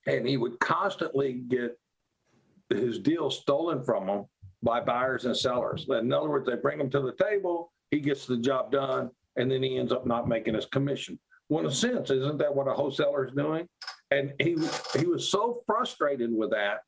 and he would constantly get his deals stolen from him by buyers and sellers. In other words, they bring him to the table, he gets the job done, and then he ends up not making his commission. Well, in a sense, isn't that what a wholesaler is doing? And he was so frustrated with that,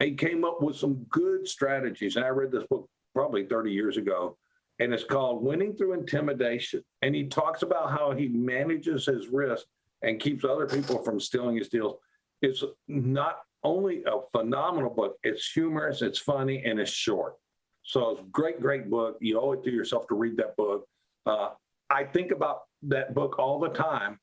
he came up with some good strategies. And I read this book probably 30 years ago, and it's called Winning Through Intimidation. And he talks about how he manages his risk and keeps other people from stealing his deals. It's not only a phenomenal book, it's humorous, it's funny, and it's short. So it's a great, great book. You owe it to yourself to read that book. I think about that book all the time.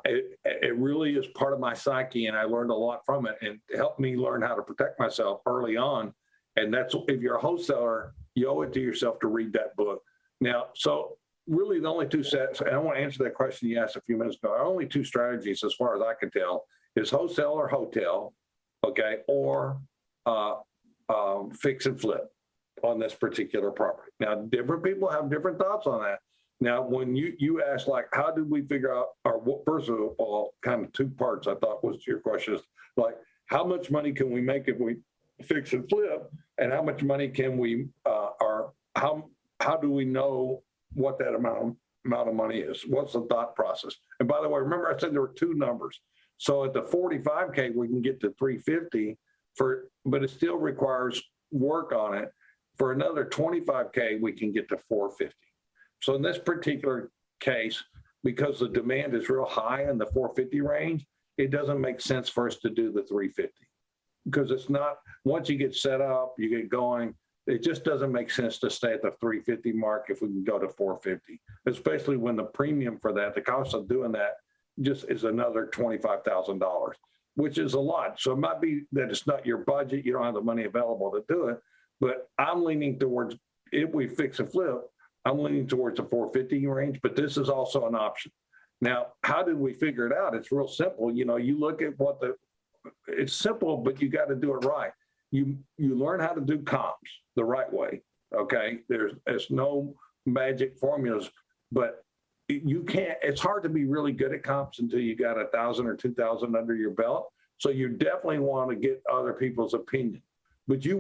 It really is part of my psyche, and I learned a lot from it, and it helped me learn how to protect myself early on. And that's, if you're a wholesaler, you owe it to yourself to read that book. Now, so really the only two sets, and I want to answer that question you asked a few minutes ago, our only two strategies, as far as I can tell, is wholesale or hotel, okay, or fix and flip on this particular property. Now, different people have different thoughts on that. Now, when you ask, like, how did we figure out, or first of all, kind of two parts, I thought was your question, is like, how much money can we make if we fix and flip, and how much money can we, or how do we know what that amount of money is? What's the thought process? And by the way, remember I said there were two numbers. So at the 45K, we can get to 350 but it still requires work on it. For another 25K, we can get to 450. So in this particular case, because the demand is real high in the 450 range, it doesn't make sense for us to do the 350, because it's not, once you get set up, you get going, it just doesn't make sense to stay at the 350 mark if we can go to 450, especially when the premium for that, the cost of doing that just is another $25,000, which is a lot. So it might be that it's not your budget, you don't have the money available to do it, but I'm leaning towards, if we fix and flip, I'm leaning towards the 450 range, but this is also an option. Now, how did we figure it out? It's real simple. You know, you look at it's simple, but you got to do it right. You learn how to do comps the right way. Okay. There's no magic formulas, but you can't, it's hard to be really good at comps until you got 1,000 or 2,000 under your belt. So you definitely want to get other people's opinion, but you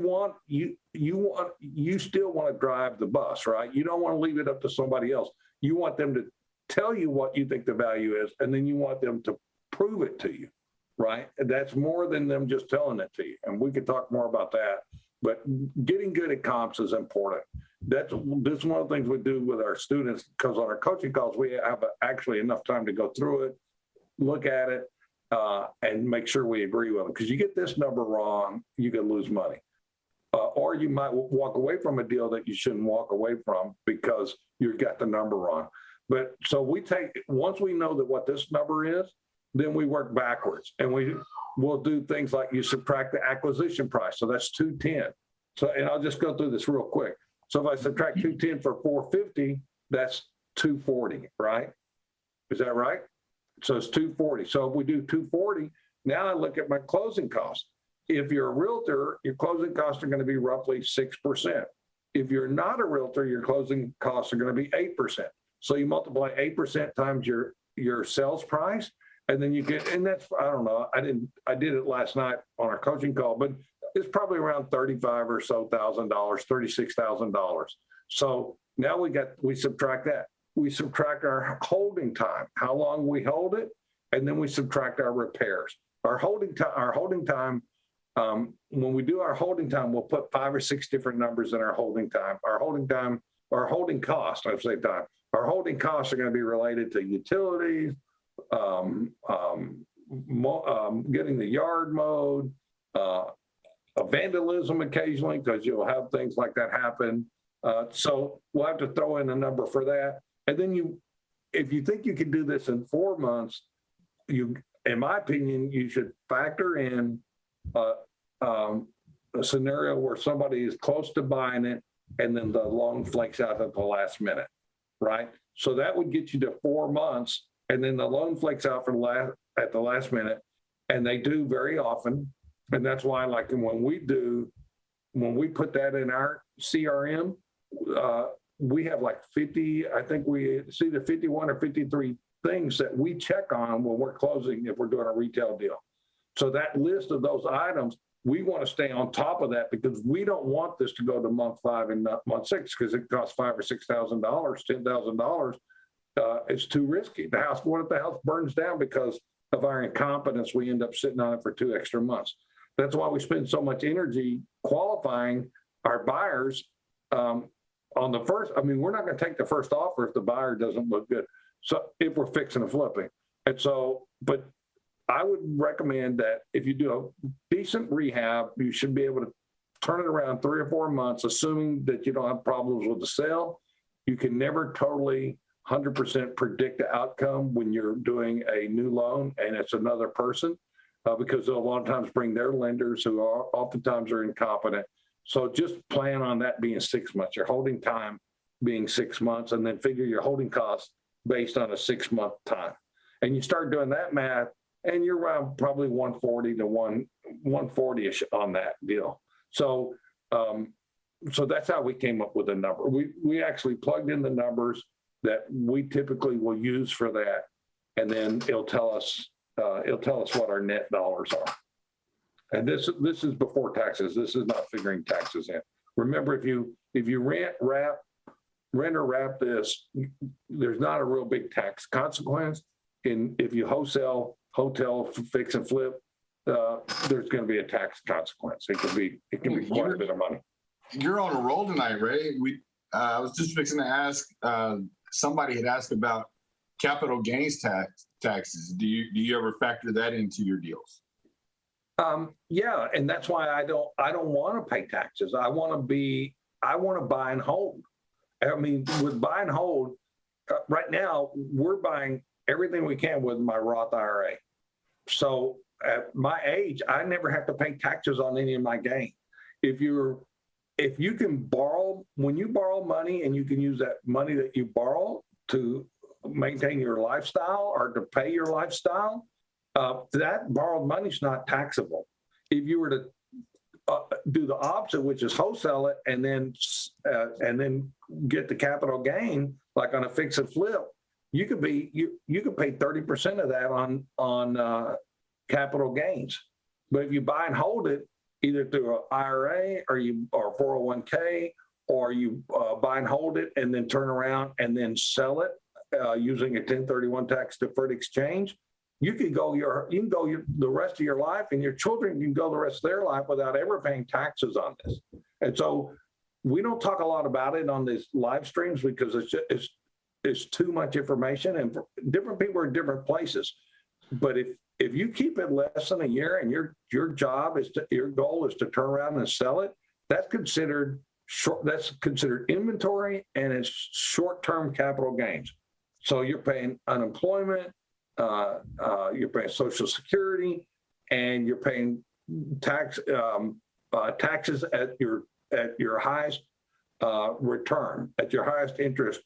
still want to drive the bus, right? You don't want to leave it up to somebody else. You want them to tell you what you think the value is, and then you want them to prove it to you, right? And that's more than them just telling it to you. And we could talk more about that, but getting good at comps is important. This is one of the things we do with our students, because on our coaching calls, we have actually enough time to go through it, look at it. and make sure we agree with them. Because you get this number wrong, you can lose money. Or you might walk away from a deal that you shouldn't walk away from because you got the number wrong. But so once we know that what this number is, then we work backwards, and we'll do things like you subtract the acquisition price. So that's 210. So, and I'll just go through this real quick. So if I subtract 210 for 450, that's 240, right? Is that right? So it's 240. So if we do 240, now I look at my closing costs. If you're a realtor, your closing costs are going to be roughly 6%. If you're not a realtor, your closing costs are going to be 8%. So you multiply 8% times your sales price, and then you get, and that's, I don't know, I did it last night on our coaching call, but it's probably around $35,000 or so, $36,000. So now we subtract that. We subtract our holding time, how long we hold it, and then we subtract our repairs. Our holding time, when we do our holding time, we'll put 5 or 6 different numbers in our holding time. Our holding cost, I say time. Our holding costs are going to be related to utilities, getting the yard mowed, vandalism occasionally, because you'll have things like that happen. So we'll have to throw in a number for that. And then if you think you can do this in 4 months, in my opinion, you should factor in a scenario where somebody is close to buying it and then the loan flakes out at the last minute, right? So that would get you to 4 months, and then the loan flakes out at the last minute, and they do very often. And that's why, like, when we put that in our CRM, we have like 50, I think it's either 51 or 53 things that we check on when we're closing if we're doing a retail deal. So that list of those items, we want to stay on top of that, because we don't want this to go to month 5 and month 6, because it costs $5,000 or $6,000, $10,000. It's too risky. What if the house burns down because of our incompetence? We end up sitting on it for 2 extra months. That's why we spend so much energy qualifying our buyers on the first. I mean, we're not going to take the first offer if the buyer doesn't look good. So if we're fixing and flipping. And so, but I would recommend that if you do a decent rehab, you should be able to turn it around 3 or 4 months, assuming that you don't have problems with the sale. You can never totally 100% predict the outcome when you're doing a new loan and it's another person, because they'll a lot of times bring their lenders who are oftentimes are incompetent. So just plan on that being 6 months, your holding time being 6 months, and then figure your holding costs based on a 6-month time. And you start doing that math, and you're around probably 140 to 140-ish on that deal. So so that's how we came up with a number. We actually plugged in the numbers that we typically will use for that, and then it'll tell us what our net dollars are. And this is before taxes. This is not figuring taxes in. Remember, if you rent or wrap this, there's not a real big tax consequence. And if you wholesale, hotel, fix and flip, there's going to be a tax consequence. It can be quite a bit of money. You're on a roll tonight, Ray. I was just fixing to ask. Somebody had asked about capital gains taxes. Do you ever factor that into your deals? Yeah, and that's why I don't want to pay taxes. I want to buy and hold. I mean, with buy and hold, right now we're buying everything we can with my Roth IRA. So at my age, I never have to pay taxes on any of my gain. If you can borrow, when you borrow money and you can use that money that you borrow to maintain your lifestyle or to pay your lifestyle, that borrowed money is not taxable. If you were to do the opposite, which is wholesale it and then get the capital gain, like on a fix and flip, you could pay 30% of that on capital gains. But if you buy and hold it, either through an IRA or 401k, or you buy and hold it and then turn around and then sell it using a 1031 tax deferred exchange, you can go the rest of your life, and your children can go the rest of their life without ever paying taxes on this. And so we don't talk a lot about it on these live streams because it's too much information, and different people are in different places. But if you keep it less than a year and your job is your goal is to turn around and sell it, that's considered short. That's considered inventory, and it's short-term capital gains. So you're paying unemployment, you're paying Social Security, and you're paying taxes at your highest return, at your highest interest,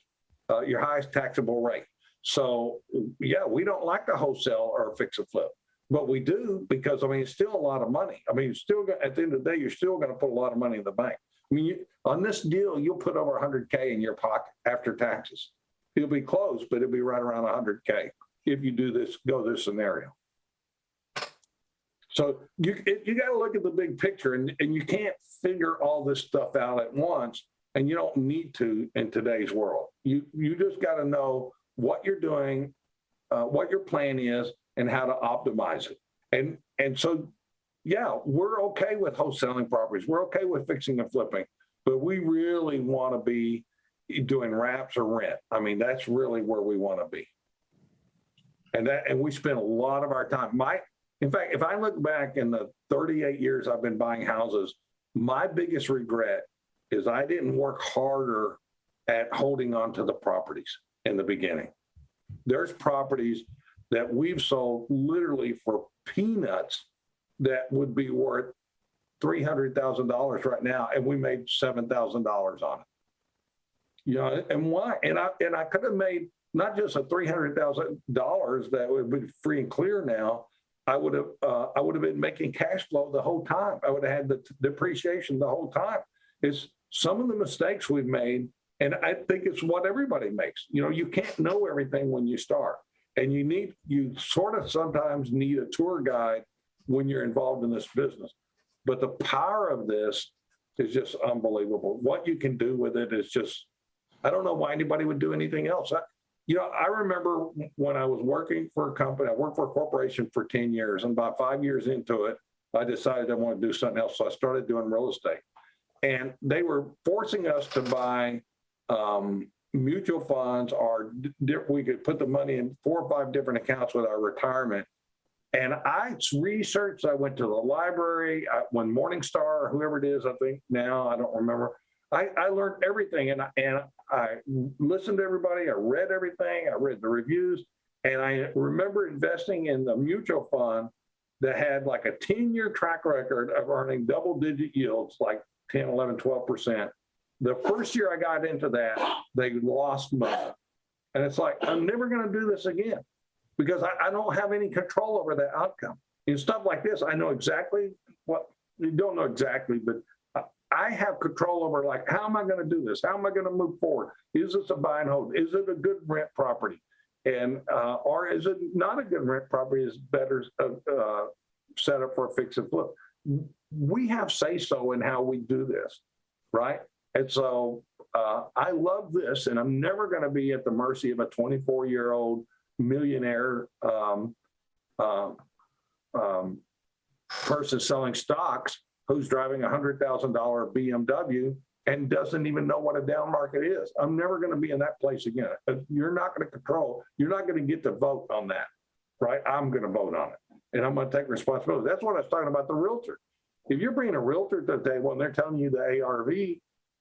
your highest taxable rate. So yeah, we don't like to wholesale or fix and flip, but we do because, I mean, it's still a lot of money. I mean, at the end of the day, you're still going to put a lot of money in the bank. I mean, on this deal, you'll put over 100K in your pocket after taxes. It'll be close, but it'll be right around 100K if you go this scenario. So you got to look at the big picture, and you can't figure all this stuff out at once, and you don't need to in today's world. You just got to know what you're doing, what your plan is, and how to optimize it. And so, yeah, we're okay with wholesaling properties. We're okay with fixing and flipping, but we really want to be doing wraps or rent. I mean, that's really where we want to be. And we spend a lot of our time. In fact, if I look back in the 38 years I've been buying houses, my biggest regret is I didn't work harder at holding on to the properties in the beginning. There's properties that we've sold literally for peanuts that would be worth $300,000 right now, and we made $7,000 on it. You know, and why? And I could have made not just a $300,000 that would be free and clear now. I would have been making cash flow the whole time. I would have had the depreciation the whole time. It's some of the mistakes we've made, and I think it's what everybody makes. You know, you can't know everything when you start, and you sort of sometimes need a tour guide when you're involved in this business. But the power of this is just unbelievable. What you can do with it is just, I don't know why anybody would do anything else. I remember when I was working for a company, I worked for a corporation for 10 years, and about 5 years into it, I decided I wanted to do something else. So I started doing real estate. And they were forcing us to buy mutual funds, or we could put the money in 4 or 5 different accounts with our retirement. And I researched, I went to the library, when Morningstar, or whoever it is, I think now, I don't remember. I learned everything, and I listened to everybody. I read everything. I read the reviews, and I remember investing in the mutual fund that had like a 10-year track record of earning double-digit yields, like 10, 11, 12%. The first year I got into that, they lost money. And it's like, I'm never going to do this again because I don't have any control over that outcome. And stuff like this, I know exactly what, you don't know exactly, but I have control over, like, how am I going to do this? How am I going to move forward? Is this a buy and hold? Is it a good rent property? And or is it not a good rent property? Is better set up for a fix and flip? We have say-so in how we do this, right? And so I love this, and I'm never going to be at the mercy of a 24-year-old millionaire person selling stocks who's driving a $100,000 BMW and doesn't even know what a down market is. I'm never going to be in that place again. You're not going to control. You're not going to get to vote on that, right? I'm going to vote on it, and I'm going to take responsibility. That's what I was talking about, the realtor. If you're bringing a realtor to the table and they're telling you the ARV,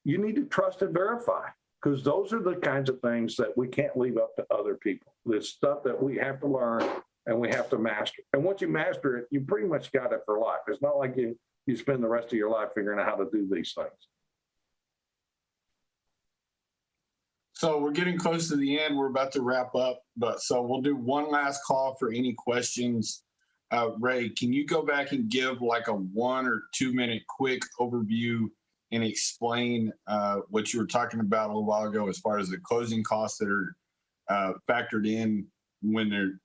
you need to trust and verify, because those are the kinds of things that we can't leave up to other people. It's stuff that we have to learn and we have to master. And once you master it, you pretty much got it for life. It's not like you spend the rest of your life figuring out how to do these things. So we're getting close to the end. We're about to wrap up, but so we'll do one last call for any questions. Ray, can you go back and give like a 1 or 2 minute quick overview and explain what you were talking about a little while ago as far as the closing costs that are factored in when they're,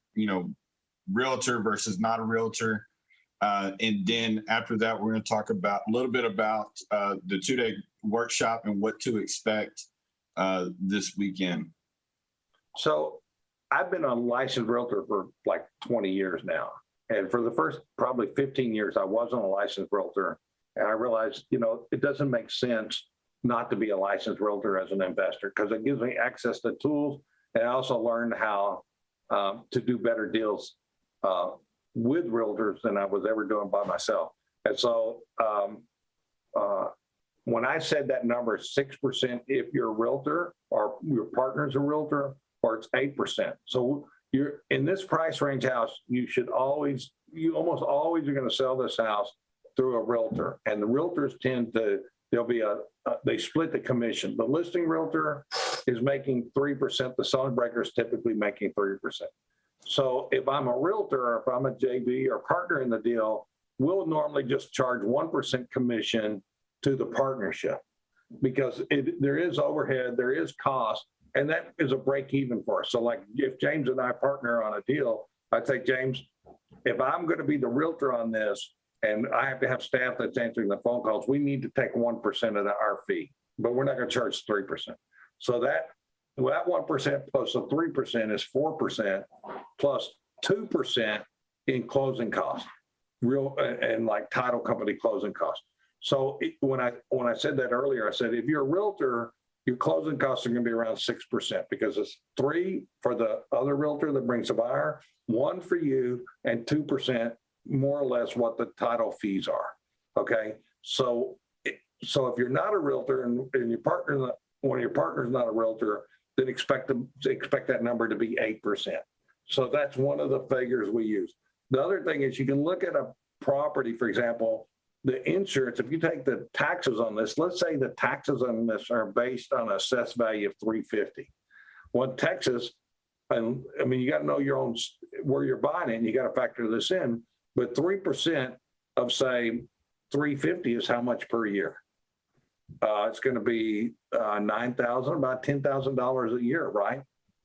realtor versus not a realtor? And then after that, we're going to talk about a little bit about the 2-day workshop and what to expect this weekend. So I've been a licensed realtor for like 20 years now. And for the first probably 15 years, I wasn't a licensed realtor. And I realized, it doesn't make sense not to be a licensed realtor as an investor, because it gives me access to tools. And I also learned how to do better deals with realtors than I was ever doing by myself. And so when I said that number is 6% if you're a realtor or your partner's a realtor, or it's 8%. So you're in this price range house, you almost always are going to sell this house through a realtor. And the realtors they split the commission. The listing realtor is making 3%. The selling broker is typically making 3%. So if I'm a realtor, or if I'm a JV or partner in the deal, we'll normally just charge 1% commission to the partnership, because there is overhead, there is cost, and that is a break even for us. So like if James and I partner on a deal, I'd say, James, if I'm going to be the realtor on this and I have to have staff that's answering the phone calls, we need to take 1% of our fee, but we're not going to charge 3%. So that 1% plus the 3% is 4% plus 2% in closing costs, and like title company closing costs. So when I said that earlier, I said, if you're a realtor, your closing costs are going to be around 6%, because it's 3% for the other realtor that brings a buyer, 1% for you, and 2% more or less what the title fees are. Okay. So if you're not a realtor and one of your partners not a realtor, then expect that number to be 8%. So that's one of the figures we use. The other thing is, you can look at a property, for example, the insurance. If you take the taxes on this, let's say the taxes on this are based on an assessed value of $350. Well, in Texas, and I mean, you got to know your own where you're buying it, and you got to factor this in. But 3% of say $350 is how much per year? It's going to be $9,000, about $10,000 a year, right?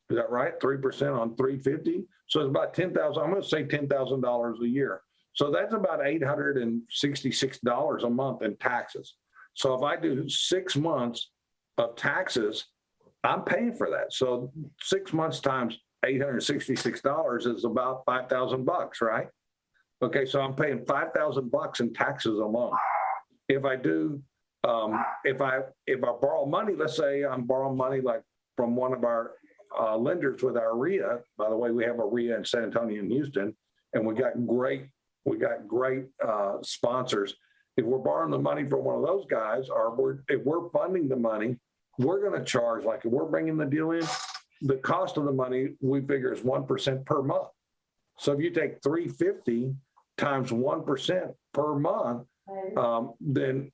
Is that right? 3% on $350, so it's about $10,000. I'm going to say $10,000 a year. So that's about $866 a month in taxes. So if I do 6 months of taxes, I'm paying for that. So 6 months times $866 is about $5,000, right? Okay, so I'm paying $5,000 in taxes alone. If I do, if I borrow money, let's say I'm borrowing money like from one of our lenders with our RIA. By the way, we have a RIA in San Antonio and Houston, and we got great sponsors. If we're borrowing the money from one of those guys, or if we're funding the money, we're going to charge, like if we're bringing the deal in, the cost of the money we figure is 1% per month. So if you take $350 times 1% per month, then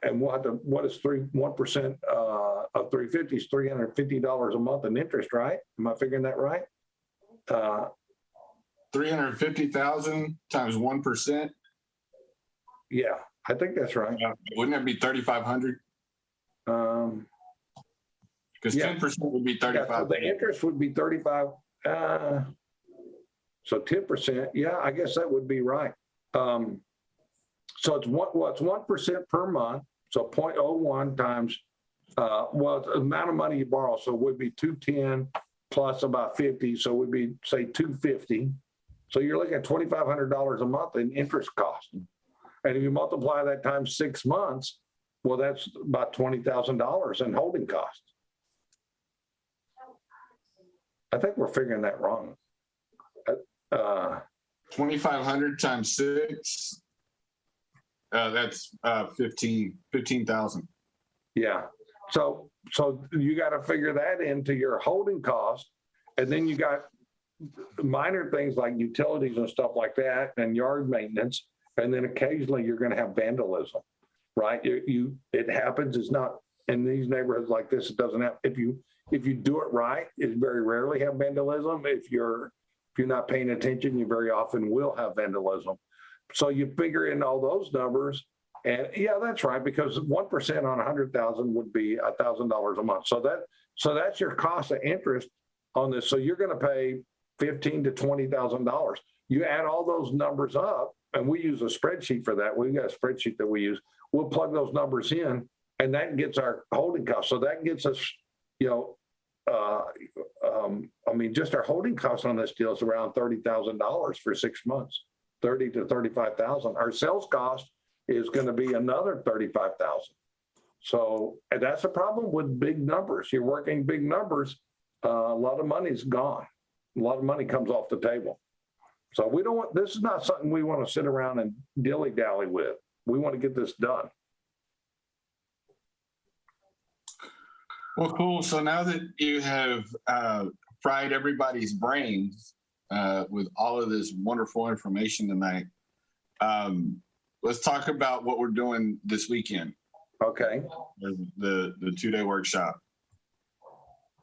and what is 1% of $350 is $350 a month in interest, right? Am I figuring that right? 350,000 times 1%. Yeah, I think that's right. Wouldn't that be 3,500? Because 10% would be 35. Yeah, so the interest would be 35. So 10%. Yeah, I guess that would be right. So it's 1% per month. So 0.01 times, it's the amount of money you borrow. So it would be 210 plus about 50. So it would be, say, 250. So you're looking at $2,500 a month in interest cost. And if you multiply that times 6 months, well, that's about $20,000 in holding costs. I think we're figuring that wrong. 2,500 times 6. That's 15,000. Yeah. So you got to figure that into your holding cost, and then you got minor things like utilities and stuff like that, and yard maintenance, and then occasionally you're going to have vandalism, right? It happens. It's not in these neighborhoods like this. It doesn't have. If you do it right, it very rarely have vandalism. If you're not paying attention, you very often will have vandalism. So you figure in all those numbers, and yeah, that's right, because 1% on 100,000 would be $1,000 a month. So that's your cost of interest on this. So you're going to pay $15,000 to $20,000. You add all those numbers up, and we use a spreadsheet for that. We've got a spreadsheet that we use. We'll plug those numbers in, and that gets our holding cost. So that gets us, just our holding cost on this deal is around $30,000 for 6 months. 30 to 35,000. Our sales cost is going to be another 35,000. So that's a problem with big numbers. You're working big numbers. A lot of money's gone. A lot of money comes off the table. So we don't want, this is not something we want to sit around and dilly-dally with. We want to get this done. Well, cool. So now that you have fried everybody's brains with all of this wonderful information tonight, let's talk about what we're doing this weekend. Okay. The 2-day workshop.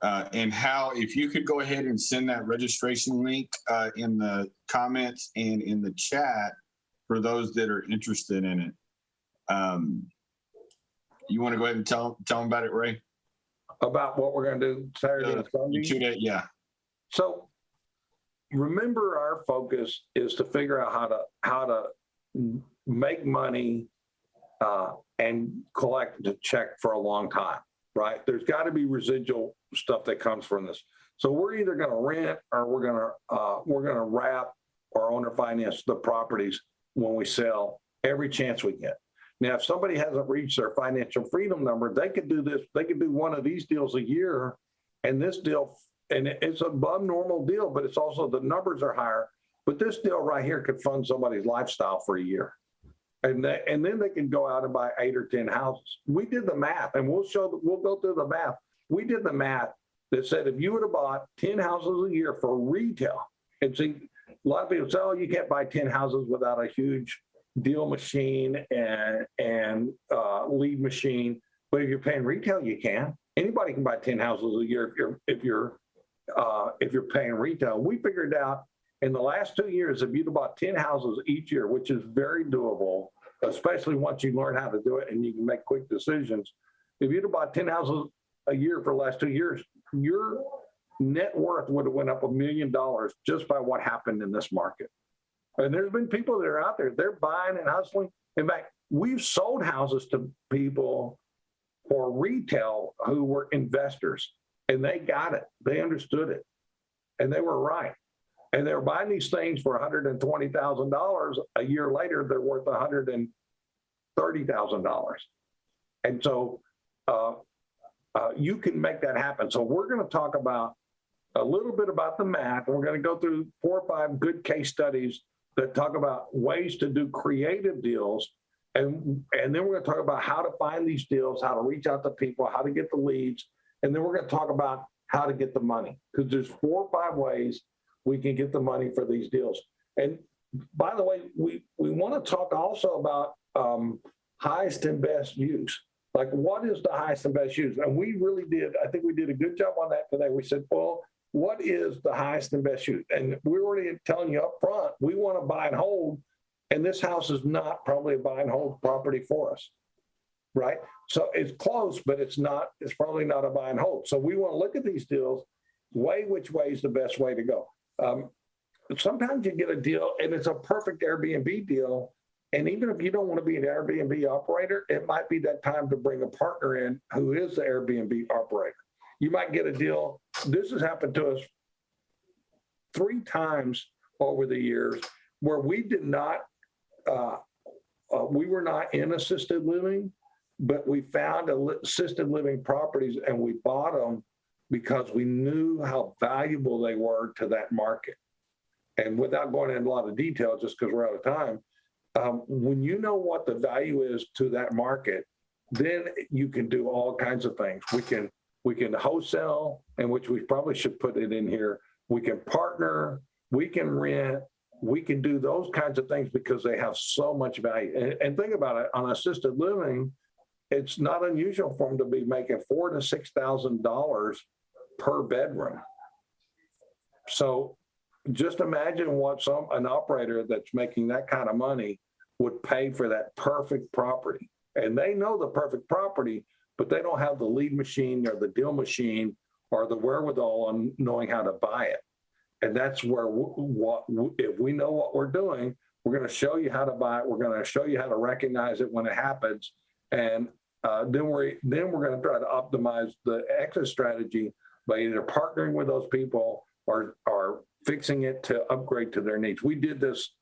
And how, if you could go ahead and send that registration link in the comments and in the chat for those that are interested in it. You want to go ahead and tell them about it, Ray? About what we're going to do Saturday and Sunday? 2-day, yeah. So remember, our focus is to figure out how to make money and collect the check for a long time, right? There's got to be residual stuff that comes from this. So we're either going to rent or we're going to wrap or owner finance the properties when we sell every chance we get. Now, if somebody hasn't reached their financial freedom number, they could do this. They could do one of these deals a year, and this deal, and it's above normal deal, but it's also the numbers are higher. But this deal right here could fund somebody's lifestyle for a year. And then they can go out and buy 8 or 10 houses. We did the math, and we'll go through the math. We did the math that said if you would have bought 10 houses a year for retail, and see, a lot of people say, oh, you can't buy 10 houses without a huge deal machine and lead machine. But if you're paying retail, you can. Anybody can buy 10 houses a year if you're paying retail. We figured out in the last 2 years, if you'd have bought 10 houses each year, which is very doable, especially once you learn how to do it and you can make quick decisions. If you'd have bought 10 houses a year for the last 2 years, your net worth would have went up $1 million just by what happened in this market. And there's been people that are out there, they're buying and hustling. In fact, we've sold houses to people for retail who were investors, and they got it. They understood it, and they were right. And they were buying these things for $120,000. A year later, they're worth $130,000. And so you can make that happen. So we're going to talk about a little bit about the math. We're going to go through 4 or 5 good case studies that talk about ways to do creative deals. And then we're going to talk about how to find these deals, how to reach out to people, how to get the leads. And then we're going to talk about how to get the money, because there's 4 or 5 ways we can get the money for these deals. And by the way, we want to talk also about highest and best use. Like, what is the highest and best use? And we really did, I think we did a good job on that today. We said, well, what is the highest and best use? And we're already telling you up front, we want to buy and hold, and this house is not probably a buy and hold property for us, right? So it's close, but it's probably not a buy and hold. So we want to look at these deals, weigh which way is the best way to go. Sometimes you get a deal and it's a perfect Airbnb deal. And even if you don't want to be an Airbnb operator, it might be that time to bring a partner in who is the Airbnb operator. You might get a deal. This has happened to us 3 times over the years where we did not, we were not in assisted living, but we found assisted living properties and we bought them because we knew how valuable they were to that market. And without going into a lot of detail, just because we're out of time, when you know what the value is to that market, then you can do all kinds of things. We can wholesale, and which we probably should put it in here. We can partner, we can rent, we can do those kinds of things because they have so much value. And think about it, on assisted living, it's not unusual for them to be making $4,000 to $6,000 per bedroom. So just imagine what an operator that's making that kind of money would pay for that perfect property. And they know the perfect property, but they don't have the lead machine or the deal machine or the wherewithal on knowing how to buy it. And that's where if we know what we're doing, we're going to show you how to buy it. We're going to show you how to recognize it when it happens. And then we're going to try to optimize the exit strategy by either partnering with those people or fixing it to upgrade to their needs. We did this,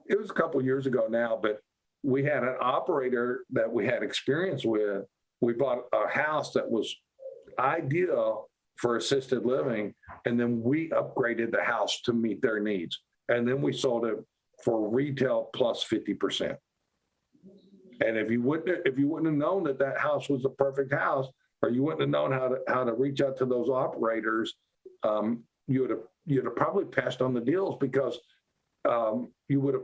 it was a couple of years ago now, but we had an operator that we had experience with. We bought a house that was ideal for assisted living, and then we upgraded the house to meet their needs. and then we sold it for retail plus 50%. And if you wouldn't have known that house was the perfect house, or you wouldn't have known how to reach out to those operators, you'd have probably passed on the deals, because you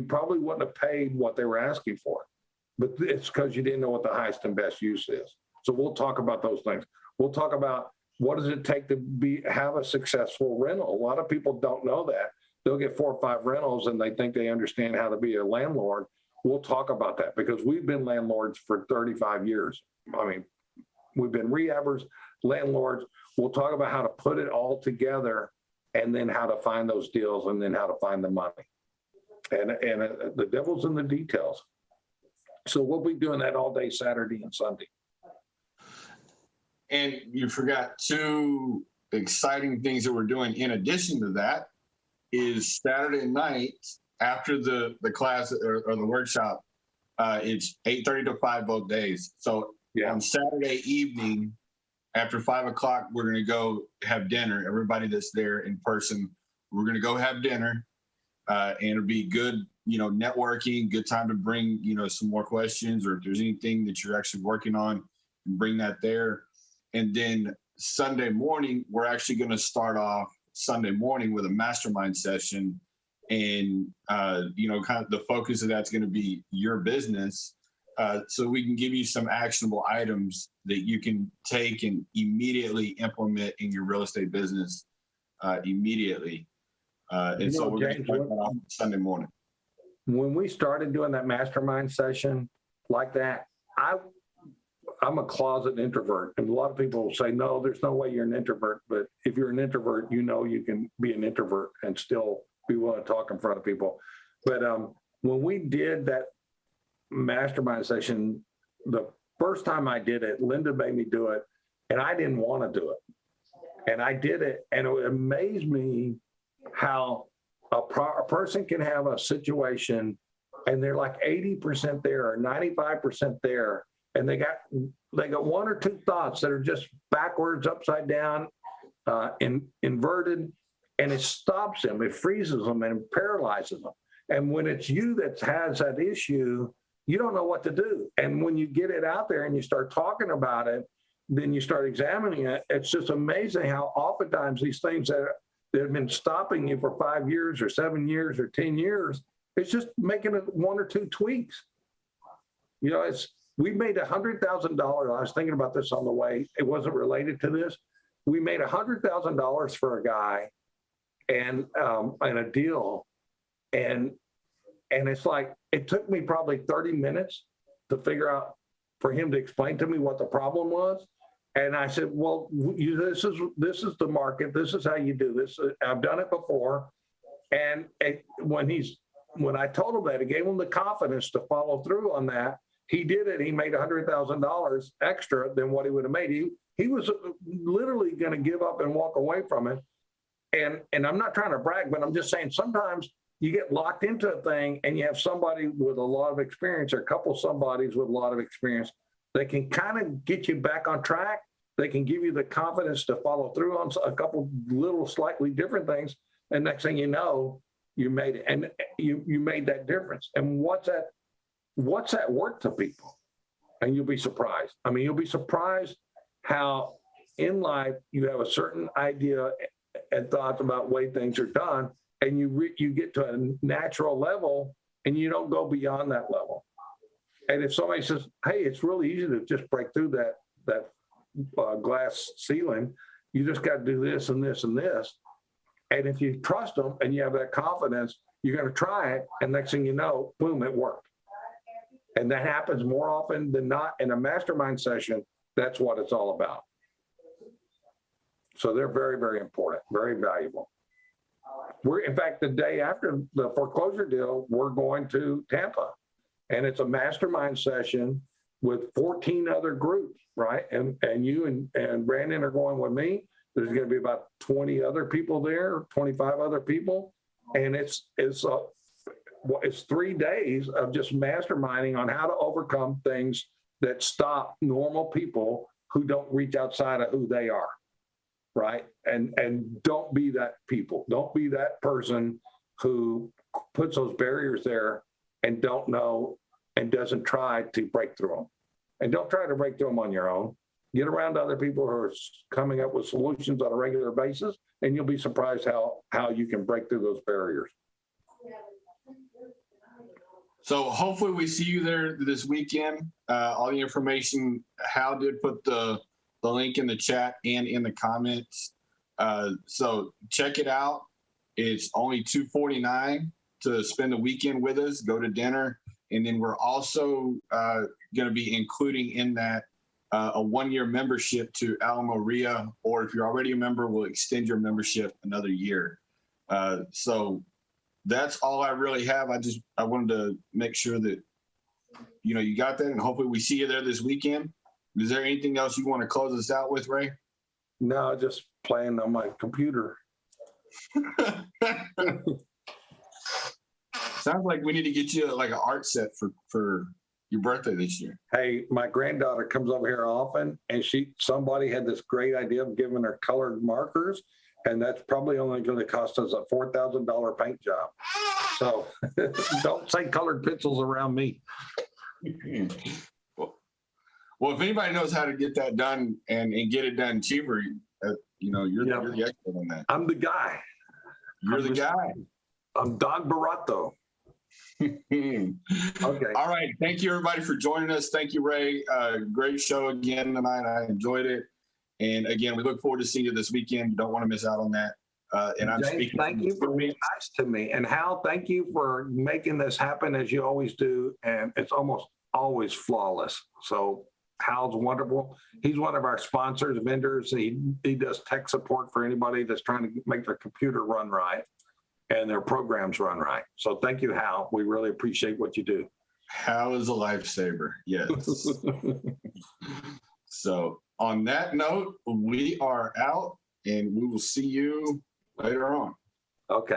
probably wouldn't have paid what they were asking for. But it's because you didn't know what the highest and best use is. So we'll talk about those things. We'll talk about what does it take to have a successful rental. A lot of people don't know that. They'll get 4 or 5 rentals and they think they understand how to be a landlord. We'll talk about that, because we've been landlords for 35 years. I mean, we've been rehabbers, landlords. We'll talk about how to put it all together, and then how to find those deals, and then how to find the money. And the devil's in the details. So we'll be doing that all day, Saturday and Sunday. And you forgot 2 exciting things that we're doing in addition to that is Saturday night after the class or the workshop. It's 8:30 to 5 both days. So on Saturday evening after 5 o'clock, we're going to go have dinner. Everybody that's there in person, we're going to go have dinner, and it'll be good, networking, good time to bring, some more questions, or if there's anything that you're actually working on, bring that there. And then Sunday morning, we're actually going to start off Sunday morning with a mastermind session. And, kind of the focus of that's going to be your business. So we can give you some actionable items that you can take and immediately implement in your real estate business immediately. And so we're going to start that off Sunday morning. When we started doing that mastermind session like that, I'm a closet introvert. And a lot of people will say, no, there's no way you're an introvert. But if you're an introvert, you can be an introvert and still be willing to talk in front of people. But when we did that mastermind session, the first time I did it, Linda made me do it, and I didn't want to do it. And I did it, and it amazed me how a person can have a situation and they're like 80% there or 95% there, and they got 1 or 2 thoughts that are just backwards, upside down, inverted, and it stops them, it freezes them, and paralyzes them. And when it's you that has that issue, you don't know what to do. And when you get it out there and you start talking about it, then you start examining it. It's just amazing how oftentimes these things that have been stopping you for 5 years or 7 years or 10 years, it's just making it 1 or 2 tweaks. We made $100,000. I was thinking about this on the way. It wasn't related to this. We made $100,000 for a guy and a deal. And it's like, it took me probably 30 minutes to figure out, for him to explain to me what the problem was. And I said, well, this is the market. This is how you do this. I've done it before. And when I told him that, it gave him the confidence to follow through on that. He did it. He made $100,000 extra than what he would have made. He was literally going to give up and walk away from it. And I'm not trying to brag, but I'm just saying sometimes you get locked into a thing and you have somebody with a lot of experience, or a couple somebodies with a lot of experience. They can kind of get you back on track. They can give you the confidence to follow through on a couple little slightly different things. And next thing you know, you made it, and you made that difference. And what's that worth to people? And you'll be surprised. I mean, you'll be surprised how in life you have a certain idea and thoughts about the way things are done, and you get to a natural level and you don't go beyond that level. And if somebody says, hey, it's really easy to just break through that glass ceiling, you just got to do this and this and this. And if you trust them and you have that confidence, you're going to try it. And next thing you know, boom, it worked. And that happens more often than not in a mastermind session. That's what it's all about. So they're very, very important, very valuable. In fact, the day after the foreclosure deal, we're going to Tampa, and it's a mastermind session with 14 other groups, right? And you and Brandon are going with me. There's going to be about 20 other people there, 25 other people, and it's 3 days of just masterminding on how to overcome things that stop normal people who don't reach outside of who they are. Right. And don't be that people. Don't be that person who puts those barriers there and don't know and doesn't try to break through them. And don't try to break through them on your own. Get around other people who are coming up with solutions on a regular basis, and you'll be surprised how you can break through those barriers. So hopefully we see you there this weekend. All the information, Hal did put the link in the chat and in the comments. So check it out. It's only $249 to spend the weekend with us, go to dinner. And then we're also going to be including in that a 1-year membership to Alamo Ria, or if you're already a member, we'll extend your membership another year. So that's all I really have. I wanted to make sure that, you got that, and hopefully we see you there this weekend. Is there anything else you want to close us out with, Ray? No, just playing on my computer. Sounds like we need to get you like an art set for your birthday this year. Hey, my granddaughter comes over here often, and somebody had this great idea of giving her colored markers, and that's probably only going to cost us a $4,000 paint job. So don't say colored pencils around me. Well, if anybody knows how to get that done and get it done cheaper, you're the expert on that. I'm the guy. You're the guy. I'm Don Barato. Okay. All right. Thank you, everybody, for joining us. Thank you, Ray. Great show again tonight. I enjoyed it. And again, we look forward to seeing you this weekend. You don't want to miss out on that. And I'm James, speaking. thank you for being nice to me. And Hal, thank you for making this happen as you always do. And it's almost always flawless. So Hal's wonderful. He's one of our sponsors, vendors. He does tech support for anybody that's trying to make their computer run right and their programs run right. So thank you, Hal. We really appreciate what you do. Hal is a lifesaver. Yes. So on that note, we are out, and we will see you later on. Okay.